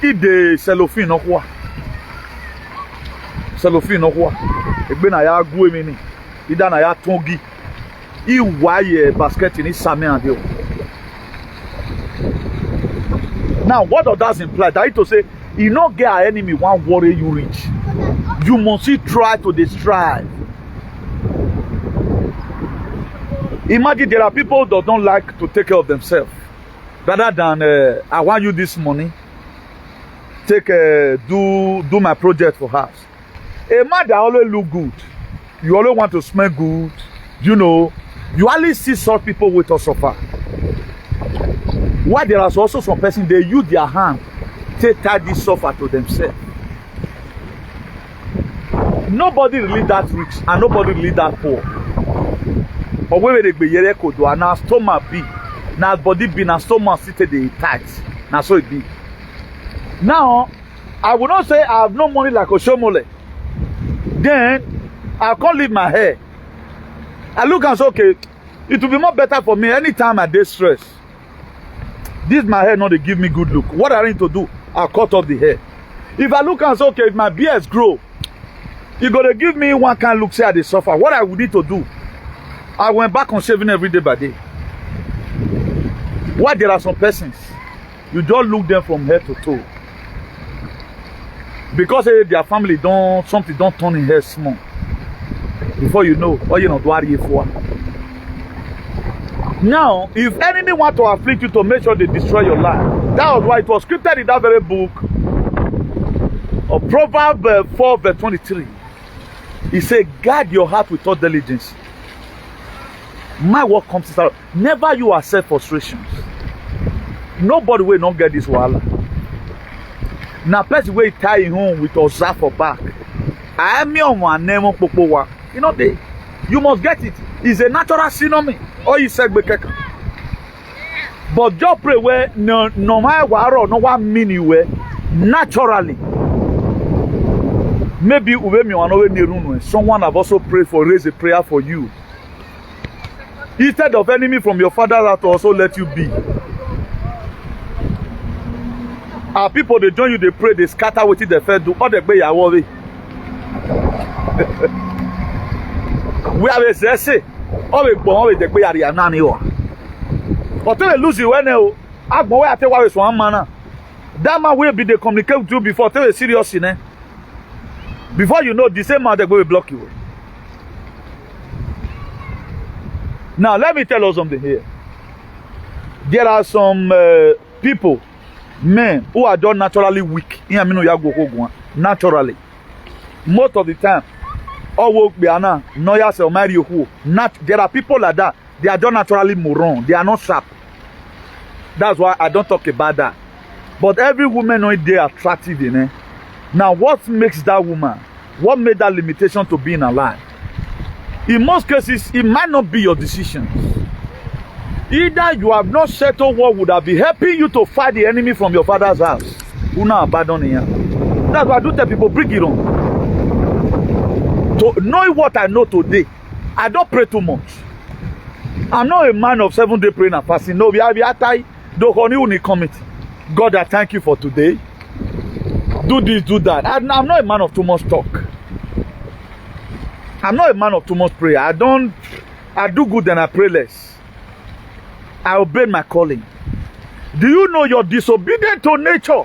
If the cellophane no what? Cellophane no what? Egbe na ya gu emi ni. Ida na ya tongi. I why basket in same and deal. Now, what does that imply? That is to say, you not get an enemy one worry you reach. You must try to destroy. Imagine there are people that don't like to take care of themselves. Rather than I want you this money, take do my project for us. A man that always look good, you always want to smell good, you know. You always see such people with us suffer. Why there are also some persons, they use their hand to tie this suffer to themselves. Nobody really that rich and nobody really that poor. Or where they be yere kodo and now stomach be, now body be, now stomach seated the tight. Now so it be. Now, I will not say I have no money like Oshomole. Then I can't leave my hair. I look and say, okay, it will be more better for me anytime I dey stress. This my hair not to give me good look. What I need to do, I'll cut off the hair. If I look and say, okay, if my beards grow, you gotta give me one kind of look, say I dey suffer. What I would need to do, I went back on shaving every day by day. Why there are some persons, you don't look them from head to toe. Because their family something don't turn in hair small. Before you know, all you know, do are for. Now, if enemy want to afflict you to make sure they destroy your life, that was why it was scripted in that very book of Proverbs 4 verse 23. He said, guard your heart with all diligence. My work comes to start. Never you accept frustrations. Nobody will not get this wahala. Now, person will tie him home with a zap for back. I am your one name on Popowa. You know, you must get it. It's a natural synonym. Or you said, but just pray where no matter what, no one mean you where naturally. Maybe someone have also prayed for, raise a prayer for you. Instead of enemy from your father that also let you be. Our people, they join you, they pray, they scatter with it, they fail do all the way you worry. We have a say, all the born with the way you are nani or. But tell you lose you when you ask me where I tell what is one man. That man will be the communicate with you before tell you serious in it. Before you know, the same man they will block you. Now, let me tell you something here. There are some people, men, who are just naturally weak. Naturally. Most of the time, there are people like that. They are just naturally moron. They are not sharp. That's why I don't talk about that. But every woman know they are attractive, you know. Now, what makes that woman? What made that limitation to being alive? In most cases, it might not be your decisions. Either you have not settled what would have been helping you to fight the enemy from your father's house. Who now abandon here. That's why I do tell people, bring it on. To knowing what I know today, I don't pray too much. I'm not a man of 7-day praying and fasting. No, we are tied. God, I thank you for today. Do this, do that. I'm not a man of too much talk. I'm not a man of too much prayer. I do good and I pray less. I obey my calling. Do you know you're disobedient to nature?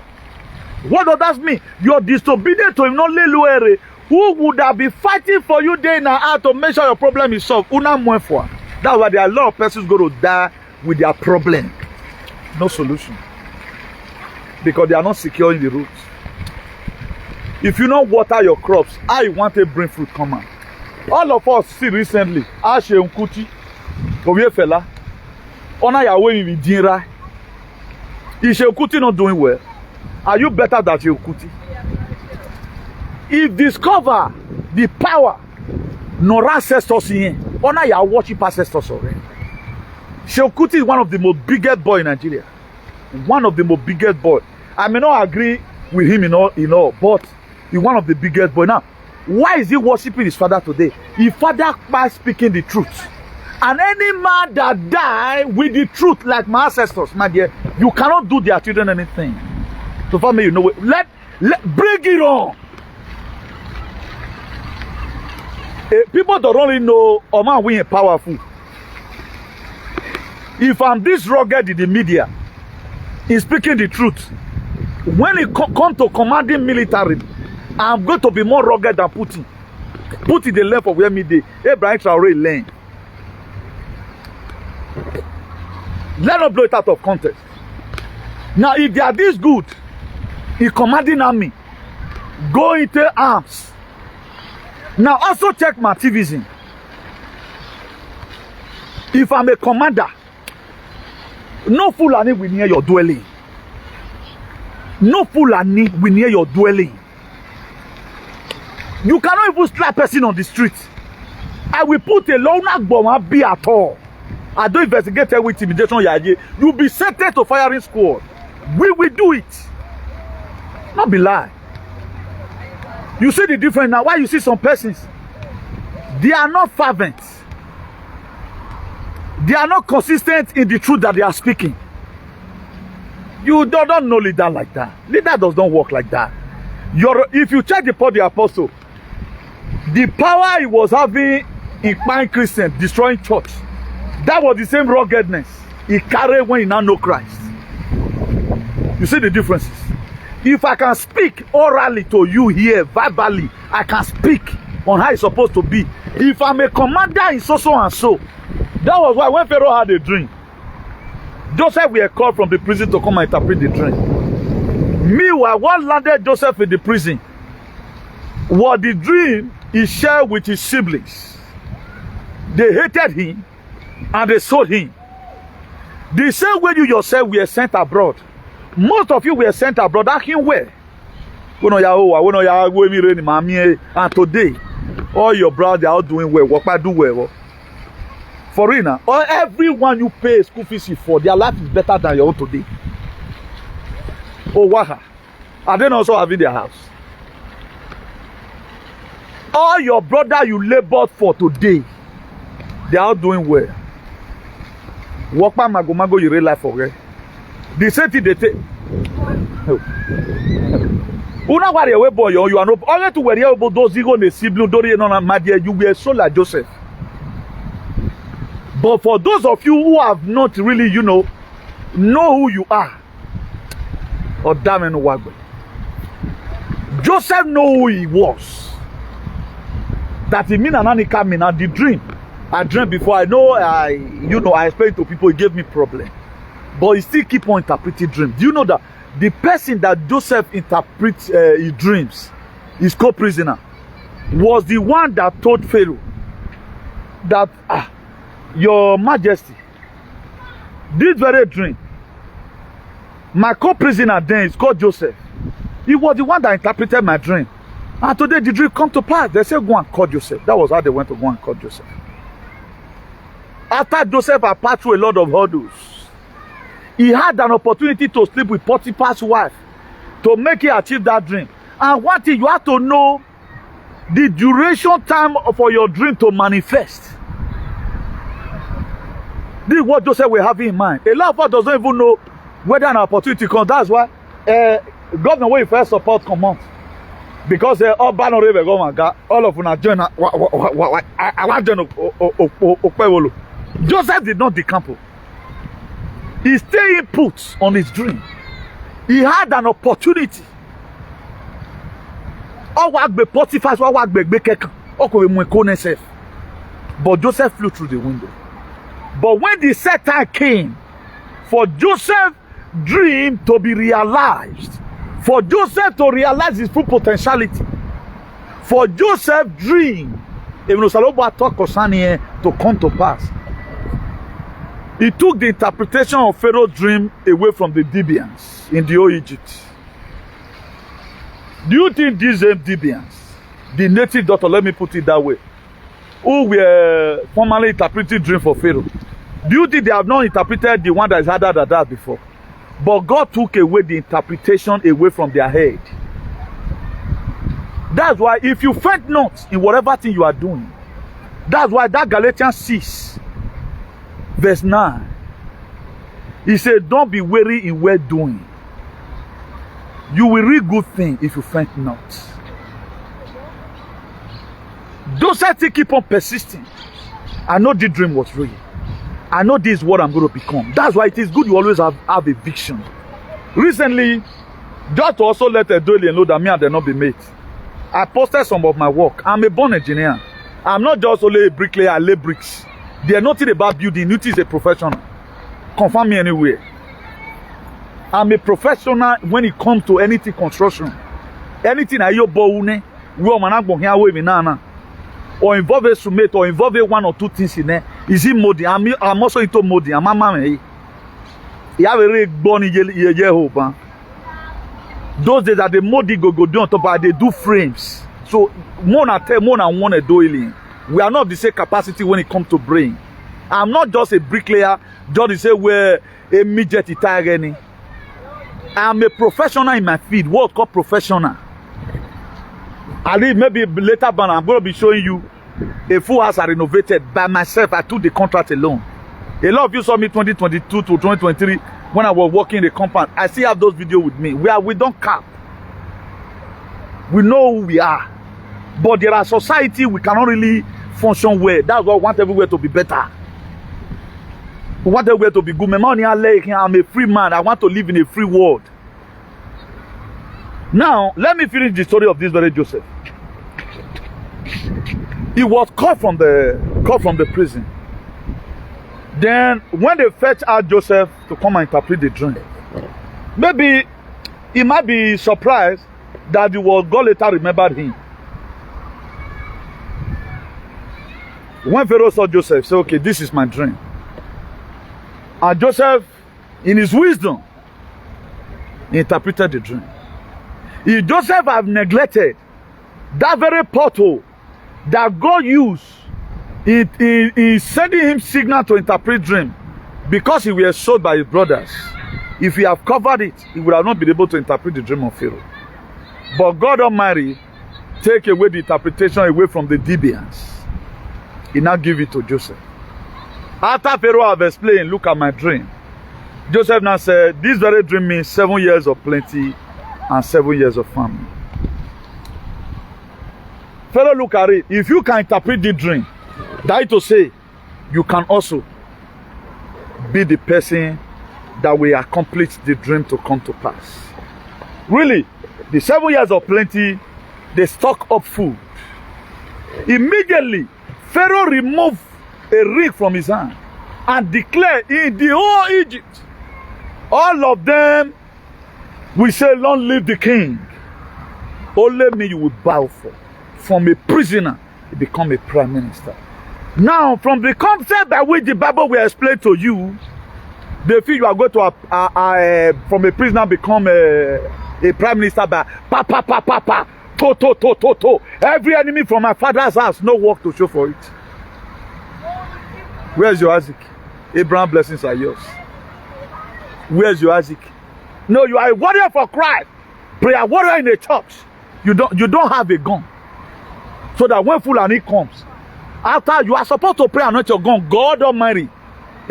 What does that mean? You're disobedient to him, not Leluere, who would have been fighting for you day and night to make sure your problem is solved. That's why there are a lot of persons going to die with their problem. No solution. Because they are not secure in the roots. If you don't water your crops, how you want to bring fruit come out? All of us see recently, Ashe Nkuti, Oye Fela, Ona Yahweh in Dinra. Is Nkuti not doing well? Are you better than Nkuti? If discover the power, no ancestors in, Ona Yah worship ancestors already. Nkuti is one of the most biggest boys in Nigeria. One of the most biggest boys. I may not agree with him in all, but he's one of the biggest boys. Now, why is he worshiping his father today? His father by speaking the truth. And any man that die with the truth, like my ancestors, my dear, you cannot do their children anything. So for me, you know, let bring it on. People don't really know, oh man, we are powerful. If I'm this rugged in the media, in speaking the truth, when it comes to commanding military, I'm going to be more rugged than Putin. Putin the length of where me dey. Abraham Traore lane. Let not blow it out of context. Now, if they are this good, in commanding army, go into arms. Now, also check my activism. If I'm a commander, no Fulani will near your dwelling. No Fulani will near your dwelling. You cannot even slap a person on the street. I will put a loan bomb be at all. I don't investigate with intimidation. You'll be sentenced to firing squad. We will do it. Not be lie. You see the difference now. Why you see some persons? They are not fervent. They are not consistent in the truth that they are speaking. You don't know leader like that. Leader does not work like that. If you check the Paul the Apostle, the power he was having in Pine Christian, destroying church, that was the same ruggedness he carried when he now know Christ. You see the differences? If I can speak orally to you here, verbally, I can speak on how it's supposed to be. If I'm a commander in so and so, that was why when Pharaoh had a dream, Joseph were called from the prison to come and interpret the dream. Meanwhile, what landed Joseph in the prison was the dream he shared with his siblings. They hated him and they sold him. The same way you yourself were sent abroad. Most of you were sent abroad. Asking where? And today, all your brothers are doing well. What do well? For real now, or everyone you pay school fees for, their life is better than your own today. Oh, waha. Are they also having their house? All your brother you labored for today, they are doing well. Walk by Magomago, you real life for real. The same thing they take. Una worry away, boy, you are not only to worry about those who the sibling, my dear, you were so like Joseph. But for those of you who have not really, know who you are, or damn no wagwe. Joseph know who he was. That he mean and coming out the dream. I dreamt before. I know I explained to people, it gave me problem. But he still keep on interpreting dreams. Do you know that the person that Joseph interprets his dreams, his co-prisoner, was the one that told Pharaoh that Your Majesty, this very dream, my co-prisoner then is called Joseph. He was the one that interpreted my dream. And today the dream come to pass. They say go and call Joseph. That was how they went to go and call Joseph. After Joseph had passed through a lot of hurdles, he had an opportunity to sleep with Potiphar's wife to make him achieve that dream. And one thing you have to know, the duration time for your dream to manifest. This is what Joseph will have in mind. A lot of us doesn't even know whether an opportunity comes. That's why government will first support command. Because all banner government got all of them join. I want join Okpewolo. Joseph did not decamp. He stayed put on his dream. He had an opportunity. But Joseph flew through the window. But when the set time came for Joseph's dream to be realized, for Joseph to realize his full potentiality, for Joseph's dream, even to come to pass, he took the interpretation of Pharaoh's dream away from the Libyans in the old Egypt. Do you think these Libyans, the native daughter, let me put it that way, who were formerly interpreting dream for Pharaoh, do you think they have not interpreted the one that is harder than that before? But God took away the interpretation away from their head. That's why if you faint not in whatever thing you are doing, that's why that Galatians 6 verse 9, he said, don't be weary in well doing. You will reap good things if you faint not. Those things keep on persisting. I know the dream was real. I know this is what I'm going to become. That's why it is good you always have a vision. Recently, just to also let a Adolien know that me and they not be mates, I posted some of my work. I'm a born engineer. I'm not just only a bricklayer, I lay bricks. There's nothing about building. NITY is a professional. Confirm me anywhere. I'm a professional when it comes to anything construction. Anything I yo boune, we are managing here with me now. Or involve a summate or involve one or two things in there. Is it modding? I'm also into modding. I'm a man. You have a really born hope. Those days that the modding go do on top, but they do frames. So more than one a doing. We are not the same capacity when it comes to brain. I'm not just a bricklayer, just to say where a midget Italian. I'm a professional in my field, what called professional. I think maybe later on I'm going to be showing you a full house I renovated by myself. I took the contract alone. A lot of you saw me 2022 to 2023 when I was working in the compound. I still have those videos with me. We don't cap. We know who we are. But there are society we cannot really function well. That's why we want everywhere to be better. We want everywhere to be good. I'm a free man. I want to live in a free world. Now, let me finish the story of this very Joseph. He was caught from the prison. Then, when they fetched out Joseph to come and interpret the dream, maybe he might be surprised that God later remembered him. When Pharaoh saw Joseph, he said, okay, this is my dream. And Joseph, in his wisdom, he interpreted the dream. If Joseph had neglected that very portal that God used in sending him signal to interpret dream, because he was sold by his brothers, if he have covered it, he would have not been able to interpret the dream of Pharaoh. But God Almighty take away the interpretation away from the Libyans. He now give it to Joseph. After Pharaoh have explained, look at my dream, Joseph now said, this very dream means 7 years of plenty and 7 years of famine. Pharaoh look at it. If you can interpret the dream, that is to say, you can also be the person that will accomplish the dream to come to pass. Really, the 7 years of plenty, they stock up food. Immediately, Pharaoh removed a ring from his hand and declared in the whole Egypt, all of them will say, long live the king. Only me you will bow for. From a prisoner, you become a prime minister. Now, from the concept by which the Bible will explain to you, they feel you are going to, from a prisoner, become a prime minister by to. Every enemy from my father's house, no work to show for it. Where's your Isaac? Abraham blessings are yours. Where's your Isaac? No, you are a warrior for Christ. Prayer warrior in a church. You don't have a gun. So that when Fulani comes, after you are supposed to pray and not your gun, God Almighty,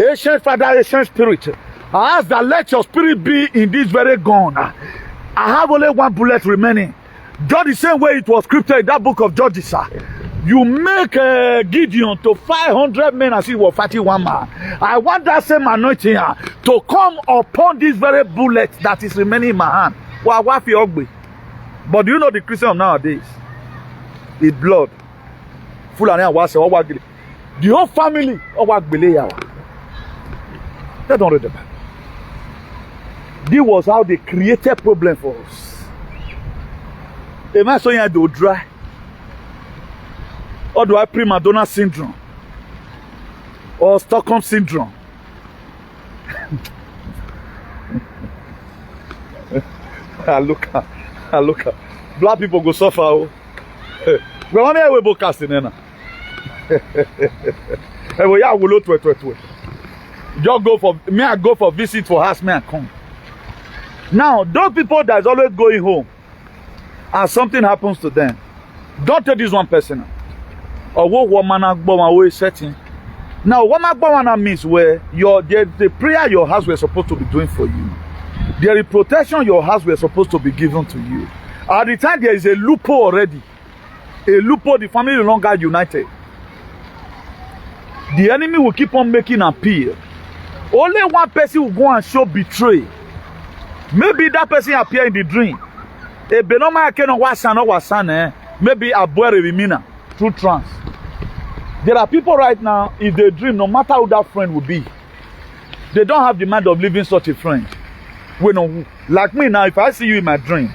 Ancient Father, ancient Spirit, I ask that let your spirit be in this very gun. I have only one bullet remaining. Just the same way it was scripted in that book of Judges, sir. You make Gideon to 500 men as he was fighting one man. I want that same anointing to come upon this very bullet that is remaining in my hand. But do you know the Christian of nowadays? It's blood. The whole family. They don't read the Bible. This was how they created problem for us. A man saying I do dry. Or do I prima donna syndrome? Or Stockholm syndrome? Look at. Black people go suffer. Oh. But when I will casting now. Just go for me. I go for visit for house. Me I come. Now those people that is always going home, and something happens to them, don't take this one person. Or what woman always setting. Now what my means where the prayer your house were supposed to be doing for you, the protection your house were supposed to be given to you. At the time there is a loophole already. A loophole, the family no longer united. The enemy will keep on making appeal. Only one person will go and show betray. Maybe that person appear in the dream. Maybe a boy through trance. There are people right now, if they dream, no matter who that friend will be, they don't have the mind of leaving such a friend. Like me now, if I see you in my dream,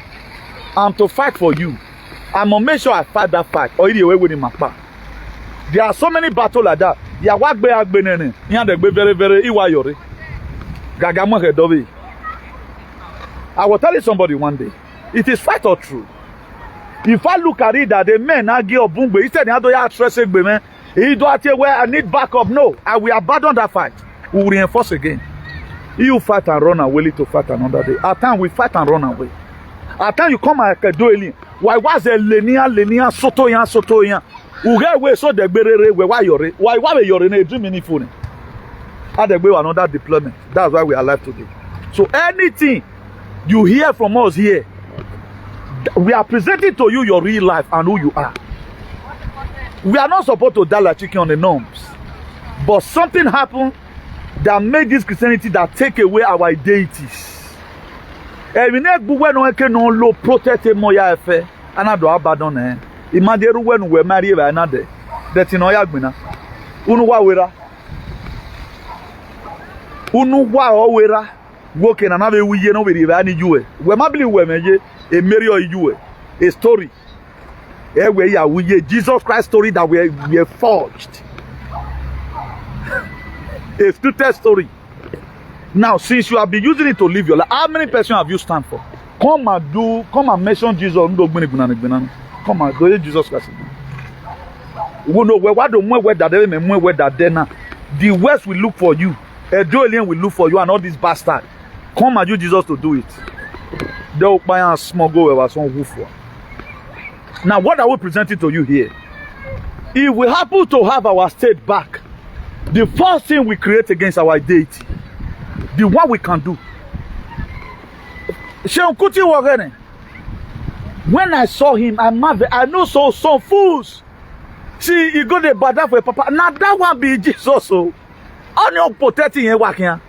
I'm to fight for you. I'm gonna make sure I fight that fight or either way with him. There are so many battles like that. I will tell you somebody one day. It is fact or true. If I look at it that the men argue or boom, he said, where I need backup. No, I will abandon that fight. We will reinforce again. You fight and run away to fight another day. At time we fight and run away. At time you come and do it. Why was a linear sotoyan? Uge we so the berere we why you're in a dream in phone. At the way another deployment. That's why we are alive today. So anything you hear from us here, we are presenting to you your real life and who you are. We are not supposed to die like chicken on the norms. But something happened that made this Christianity that take away our deities. And we no low protect moya efe anado abandon eh. Imagine when we marry another. That in oyagbina. Unuwa wera. Unuwa owera. Working another we no we any you. We mabili we meje a Mary or you a story. We Jesus Christ story that we forged. A scripted story. Now, since you have been using it to live your life, how many persons have you stand for? Come and mention Jesus. Come and do Jesus Christ. We know where the West will look for you. A Joelian will look for you and all these bastards. Come and use Jesus to do it. They will buy and smuggle over some roof. Now, what are we presenting to you here? If we happen to have our state back, the first thing we create against our deity, the one we can do. When I saw him, I marveled. I know some fools. See, you go to bad for papa. Now that one be Jesus. So, only protecting him working.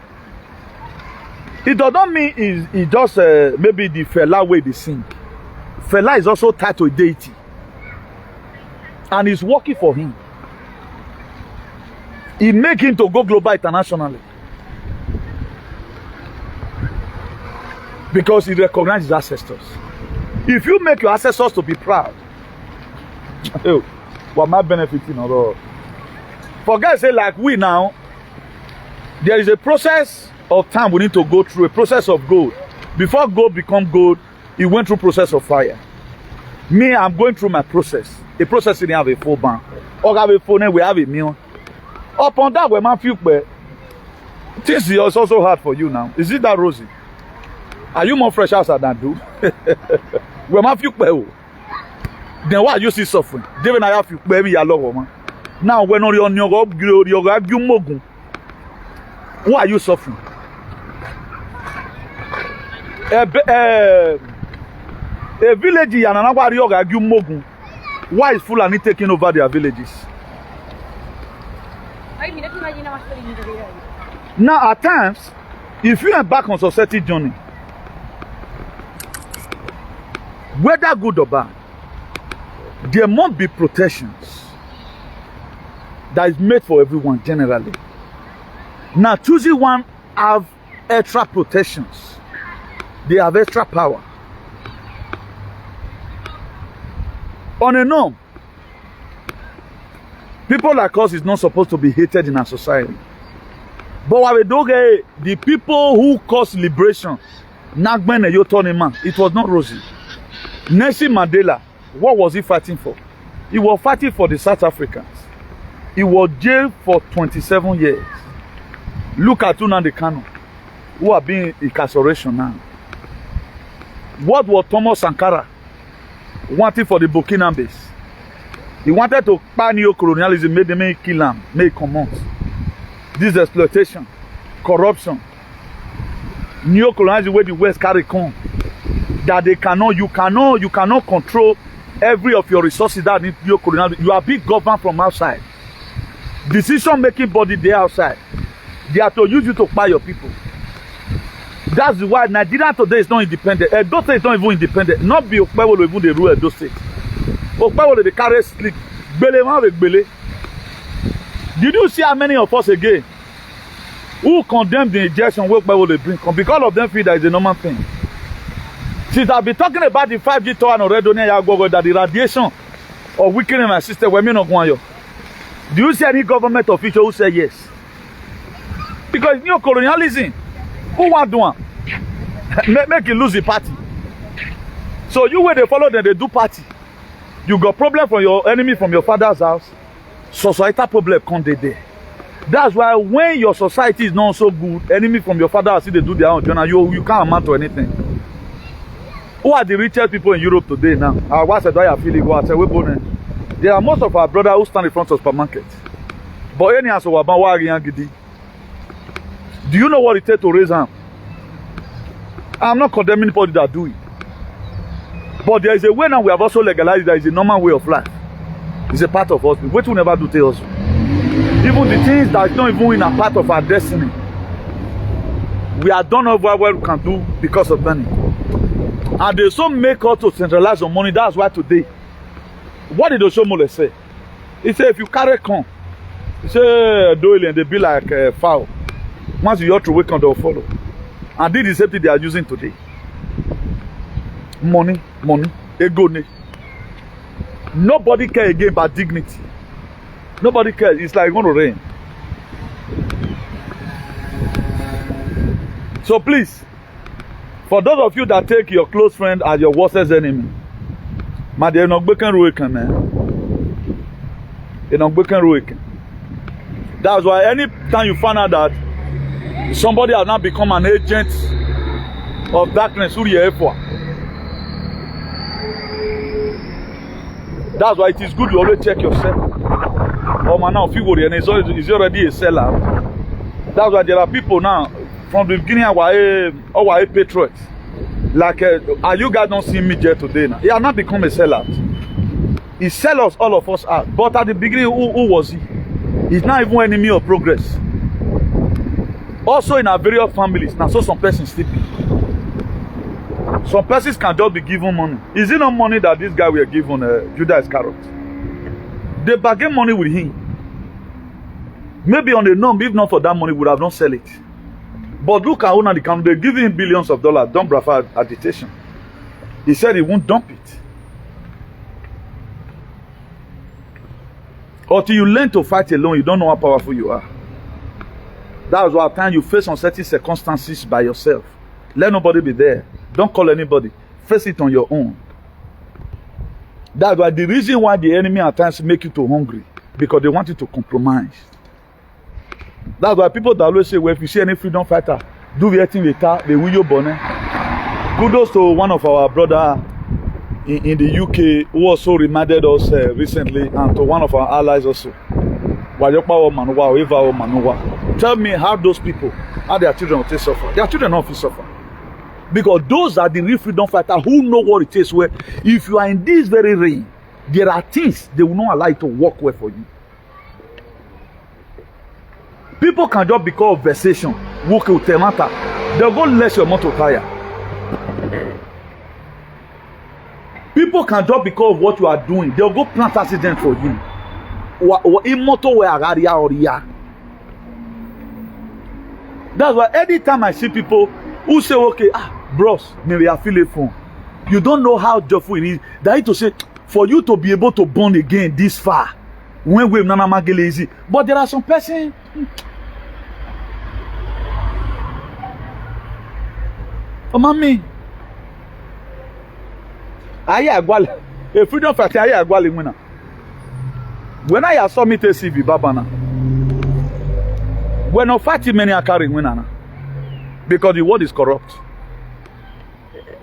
It does not mean it's just maybe the fella way they sing. Fella is also tied to a deity, and he's working for him. He make him to go global internationally because he recognizes his ancestors. If you make your ancestors to be proud, what my benefiting at all? For guys say like we now, there is a process of time we need to go through, a process of gold. Before gold become gold, it went through process of fire. Me, I'm going through my process. The process didn't have a full bank. Or have a phone, we have a meal. Upon that, we man feel things is also hard for you now. Is it that rosy? Are you more fresh outside than do? We man feel then why you see suffering? David I have you baby ya love man. Now when on your mogun. Who are you suffering? A village in Ananawari Ogagu Mogun. Why is Fulani taking over their villages? Now, at times, if you embark on society journey, whether good or bad, there must be protections that is made for everyone generally. Now, choosing one have extra protections. They have extra power. On a norm, people like us is not supposed to be hated in our society. But what we do, the people who caused liberation, Nagben and Yotonima, it was not rosy. Nelson Mandela, what was he fighting for? He was fighting for the South Africans. He was jailed for 27 years. Look at Nnamdi Kanu, who are being incarceration now. What was Thomas Sankara wanting for the Burkinabes? He wanted to ban neo-colonialism, made them kill him, make come out. This exploitation, corruption, neo-colonialism where the West carry come. That they cannot, you cannot control every of your resources that need neo-colonialism. You are being governed from outside. Decision-making body there outside. They are to use you to buy your people. That's why Nigeria today is not independent. Edo State is not even independent. Not be Okpewolo even they rule Edo State. Okpewolo they carry sleep. Bele with Bele. Did you see how many of us again who condemn the injection where Okpewolo they bring? Because of them feel that is a normal thing. Since I've been talking about the 5G tower and already that the radiation of weakening my system when me not want you. Do you see any government official who say yes? Because neo-colonialism, who want to do one? Make it lose the party. So you where they follow them, they do party. You got problem from your enemy from your father's house. Societal problem come there. That's why when your society is not so good, enemy from your father's house, they do their own journal, you can't amount to anything. Who are the richest people in Europe today now? What's the way I feel? There are most of our brothers who stand in front of supermarkets. But any answer do you know what it takes to raise them? I'm not condemning anybody that do it. But there is a way now we have also legalized that is a normal way of life. It's a part of us. What we never do tell us. Even the things that is not even in a part of our destiny. We are done over what we can do because of money. And they so make us to centralize on money. That's why today. What did Oshomole say? He said if you carry corn, he said doyle and they be like fowl. Once you ought to wake on, they'll follow. And this is the same thing they are using today. Money, ego. Nobody cares again about dignity. Nobody cares. It's like going to rain. So please, for those of you that take your close friend as your worst enemy, that's why anytime you find out that somebody has now become an agent of darkness, that's why it is good you always check yourself. Oh man, now figure is already a sellout. That's why there are people now from the beginning our patriots. Like you guys don't see me there today now. He has not become a sellout. He sell us all of us out. But at the beginning, who was he? He's not even enemy of progress. Also in our various families, now so some persons sleeping. Some persons can just be given money. Is it not money that this guy will given Judas Iscariot? They bargain money with him. Maybe on the norm, if not for that money, would have not sell it. But look at the account, they give him billions of dollars, dump Rafa agitation. He said he won't dump it. Until you learn to fight alone, you don't know how powerful you are. That's why at times you face uncertain circumstances by yourself. Let nobody be there. Don't call anybody. Face it on your own. That's why the reason why the enemy at times make you too hungry, because they want you to compromise. That's why people that always say, well, if you see any freedom fighter, do everything with her, they will you born. Kudos to one of our brother in the UK who also reminded us recently, and to one of our allies also. Tell me how those people, how their children will take suffer. Their children don't feel suffer. Because those are the real freedom fighters who know what it is. Where if you are in this very reign, there are things they will not allow you to work well for you. People can just because of vexation, walk with a matter. They'll go less your motor tire. People can just because of what you are doing, they'll go plant accident for you. That's why anytime I see people who say, okay, bros, maybe I feel a phone. You don't know how joyful it is. That is to say, for you to be able to born again this far, when we're not lazy. But there are some persons. Oh, mommy. A freedom fighter, when I saw me to CV, Babana, when no fighting many are carrying winner because the world is corrupt.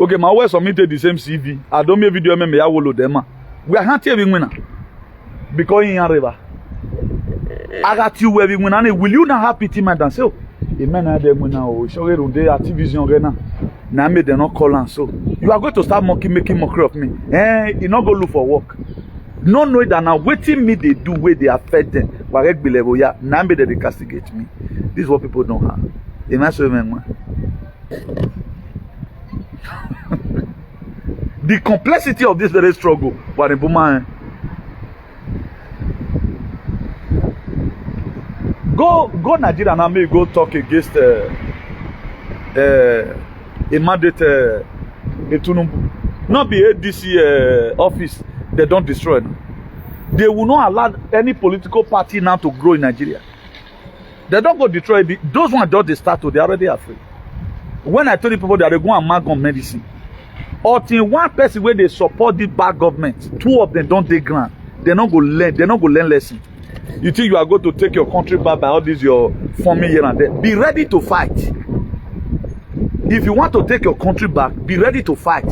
Okay, my wife submitted the same CV. I don't make video, me I will them. We are not having winner because in river. I got you where we win. Will you not have pity, madam? So, a man had them now. Show it on the activism. Now, me they not call and so you are going to start making mockery of me. You not go look for work. No know that now waiting me they do where they affect them. Now me they castigate me. This is what people don't have. The complexity of this very struggle. Go Nigeria now. May go talk against a mandate a Tunumbu. Not be ADC office. They don't destroy them. They will not allow any political party now to grow in Nigeria. They don't go destroy it. Those ones just they start to, they already afraid. When I told the people that they go and mark on medicine, or till one person where they support the bad government, two of them don't take grant. They're not go learn lesson. You think you are going to take your country back by all this your forming here and there? Be ready to fight. If you want to take your country back, be ready to fight.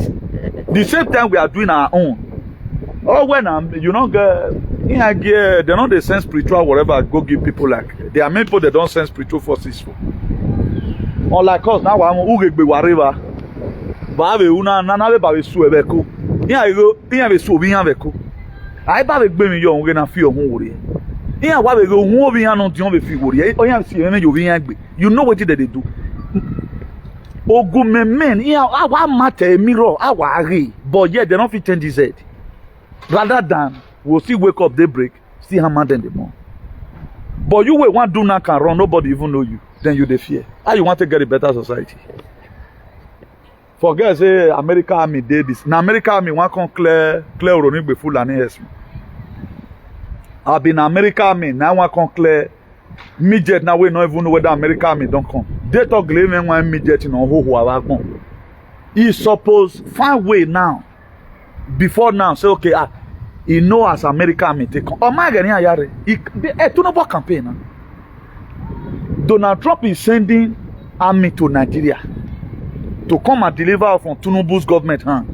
The same time we are doing our own. Oh, when you know, they're not the sense spiritual, whatever, go give people like. There are many people that don't send spiritual forces for. Unlike us, now I'm Ugbe whatever. But I have a sue beko. Here you go, here we sue being beko. I have a baby young, we're gonna feel hungry. Here, why we go, who be on the figure? Oh, yeah, see, you know what they do. Oh, good men, yeah, I matter, mirror, I worry, but yet they don't fit change his head. Rather than we'll still wake up daybreak, still hammer them the more. But you will want do not can run, nobody even know you. Then you the fear. How you want to get a better society? Forget say American Army did this. Now American Army want to clear running before and yes. I've been American Army now want to clear midget now we don't even know whether American Army don't come. They talk claiming one midget in on who are come. He suppose find way now. Before now, say okay, he know as America may take on. Oh my God, it's no campaign. Donald Trump is sending army to Nigeria to come and deliver from Tinubu's government hand.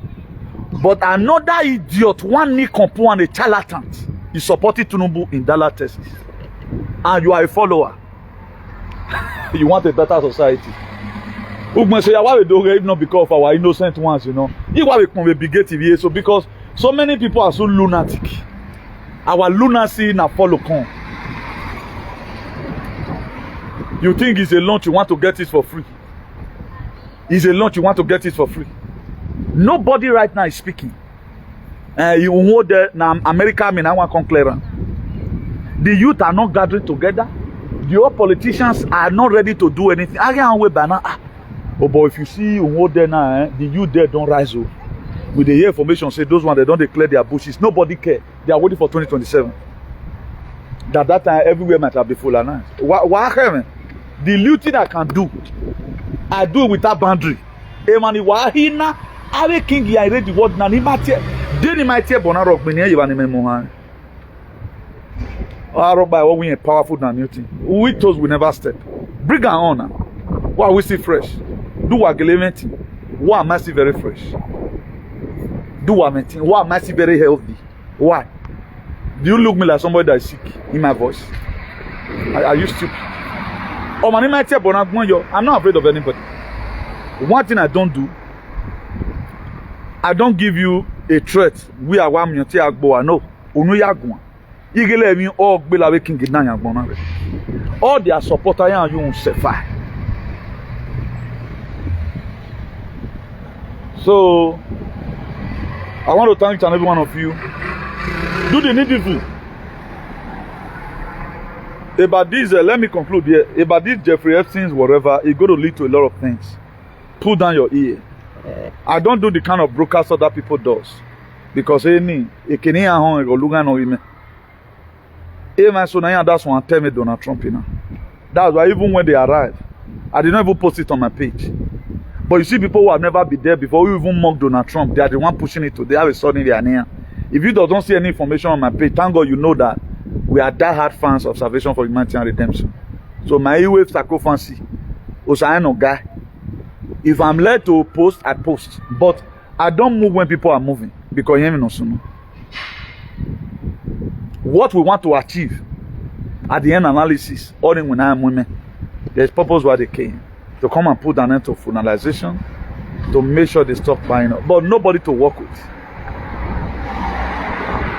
But another idiot, one Nick Compo and a charlatan, is supporting Tinubu in Dallas, Texas. And you are a follower. You want a better society. Ugman say, why we do it not because of our innocent ones, you know. You why we come with big TV, so because so many people are so lunatic. Our lunacy na follow come. You think it's a lunch you want to get it for free? It's a lunch you want to get it for free. Nobody right now is speaking. You know that now America may now want to clear. The youth are not gathering together. The old politicians are not ready to do anything. I can't wait by now. Oh, but if you see who there now, the youth there don't rise up. With the information say those ones they don't declare their bushes. Nobody care. They are waiting for 2027. That time everywhere might have been full and nice. What happened? The looting I can do, I do it without boundary. Emani wahina, awe king ya read the word na ni matie. Deni matie bona rock me near you and memohan. Rock by what we are powerful than Newton. We toes we never step. Bring her on now. Why we see fresh? Do what element. Why am I see very fresh? Do what maintain. Why am I see very healthy? Why? Do you look me like somebody that is sick in my voice? Are you stupid? Oh, my name is I'm not afraid of anybody. One thing I don't do, I don't give you a threat. We are one minute agbo. No, unu yagwa. Igele mi all gbela we king na yagbo na. All their supporters and you suffer. So I want to thank each and every one of you. Do the needful. About this, let me conclude here. About this Jeffrey Epstein's whatever, it's going to lead to a lot of things. Pull down your ear. I don't do the kind of broadcast other people does. Because that's one tell me Donald Trump, you know. That's why even when they arrive, I did not even post it on my page. But you see people who have never been there before, who even mock Donald Trump, they are the one pushing it to. They have a son in their near. If you don't see any information on my page, thank God you know that we are die-hard fans of Salvation for Humanity and Redemption. So my e-wave fancy, Osano guy. If I'm led to post, I post. But I don't move when people are moving. Because you know. What we want to achieve at the end analysis, all in when I am women, there's purpose why they came. To come and put an end to finalization, to make sure they stop buying up. But nobody to work with.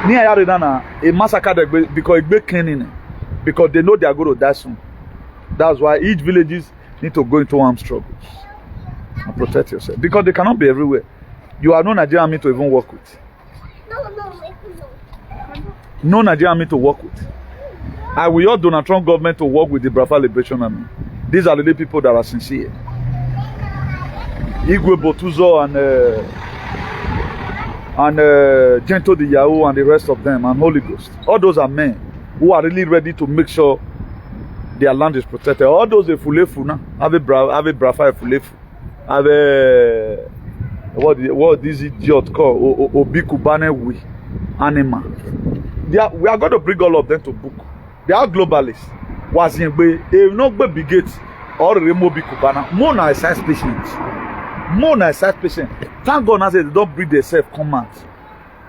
A massacre because it's cleaning, because they know they are going to die soon. That's why each villages need to go into armed struggles and protect yourself, because they cannot be everywhere. You are no Nigerian army to even work with. No Nigerian army to work with. I will urge Donald Trump government to work with the Biafra Liberation Army. These are the people that are sincere. Igwe Botuzo and Gento the Yahoo and the rest of them, and Holy Ghost. All those are men who are really ready to make sure their land is protected. All those are fulefu now. Have a brafa fulefu. Have a what this idiot called Obikubane we animal. We are going to bring all of them to book. They are globalists. Was in way if not be gates or remove Bikubana. More na science patients. More na science patients. Thank God now they don't breed themselves command.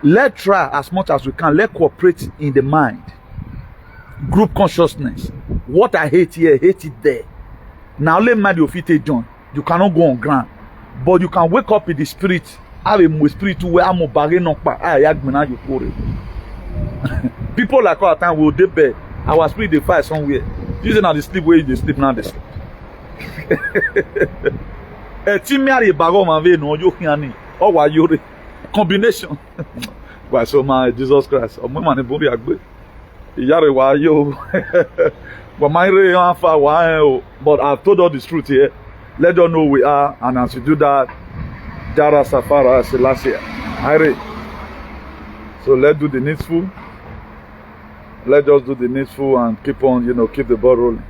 Let's try as much as we can. Let's cooperate in the mind. Group consciousness. What I hate here, hate it there. Now let mind your feet John. You cannot go on ground. But you can wake up in the spirit. Have a spirit where I'm a bargain on people like our time will debate. Our spirit they fight somewhere. Using at the sleep where they sleep now they sleep. A team marry bago man ve no you can or why you combination. Why so my Jesus Christ? O mo man bo bi agbe. Iyare wa yo. But my re anfa wa but I've told all the truth here. Let them know who we are, and as you do that, Jara Safara Selassie. So let's do the needful. Let's just do the needful and keep on, keep the ball rolling.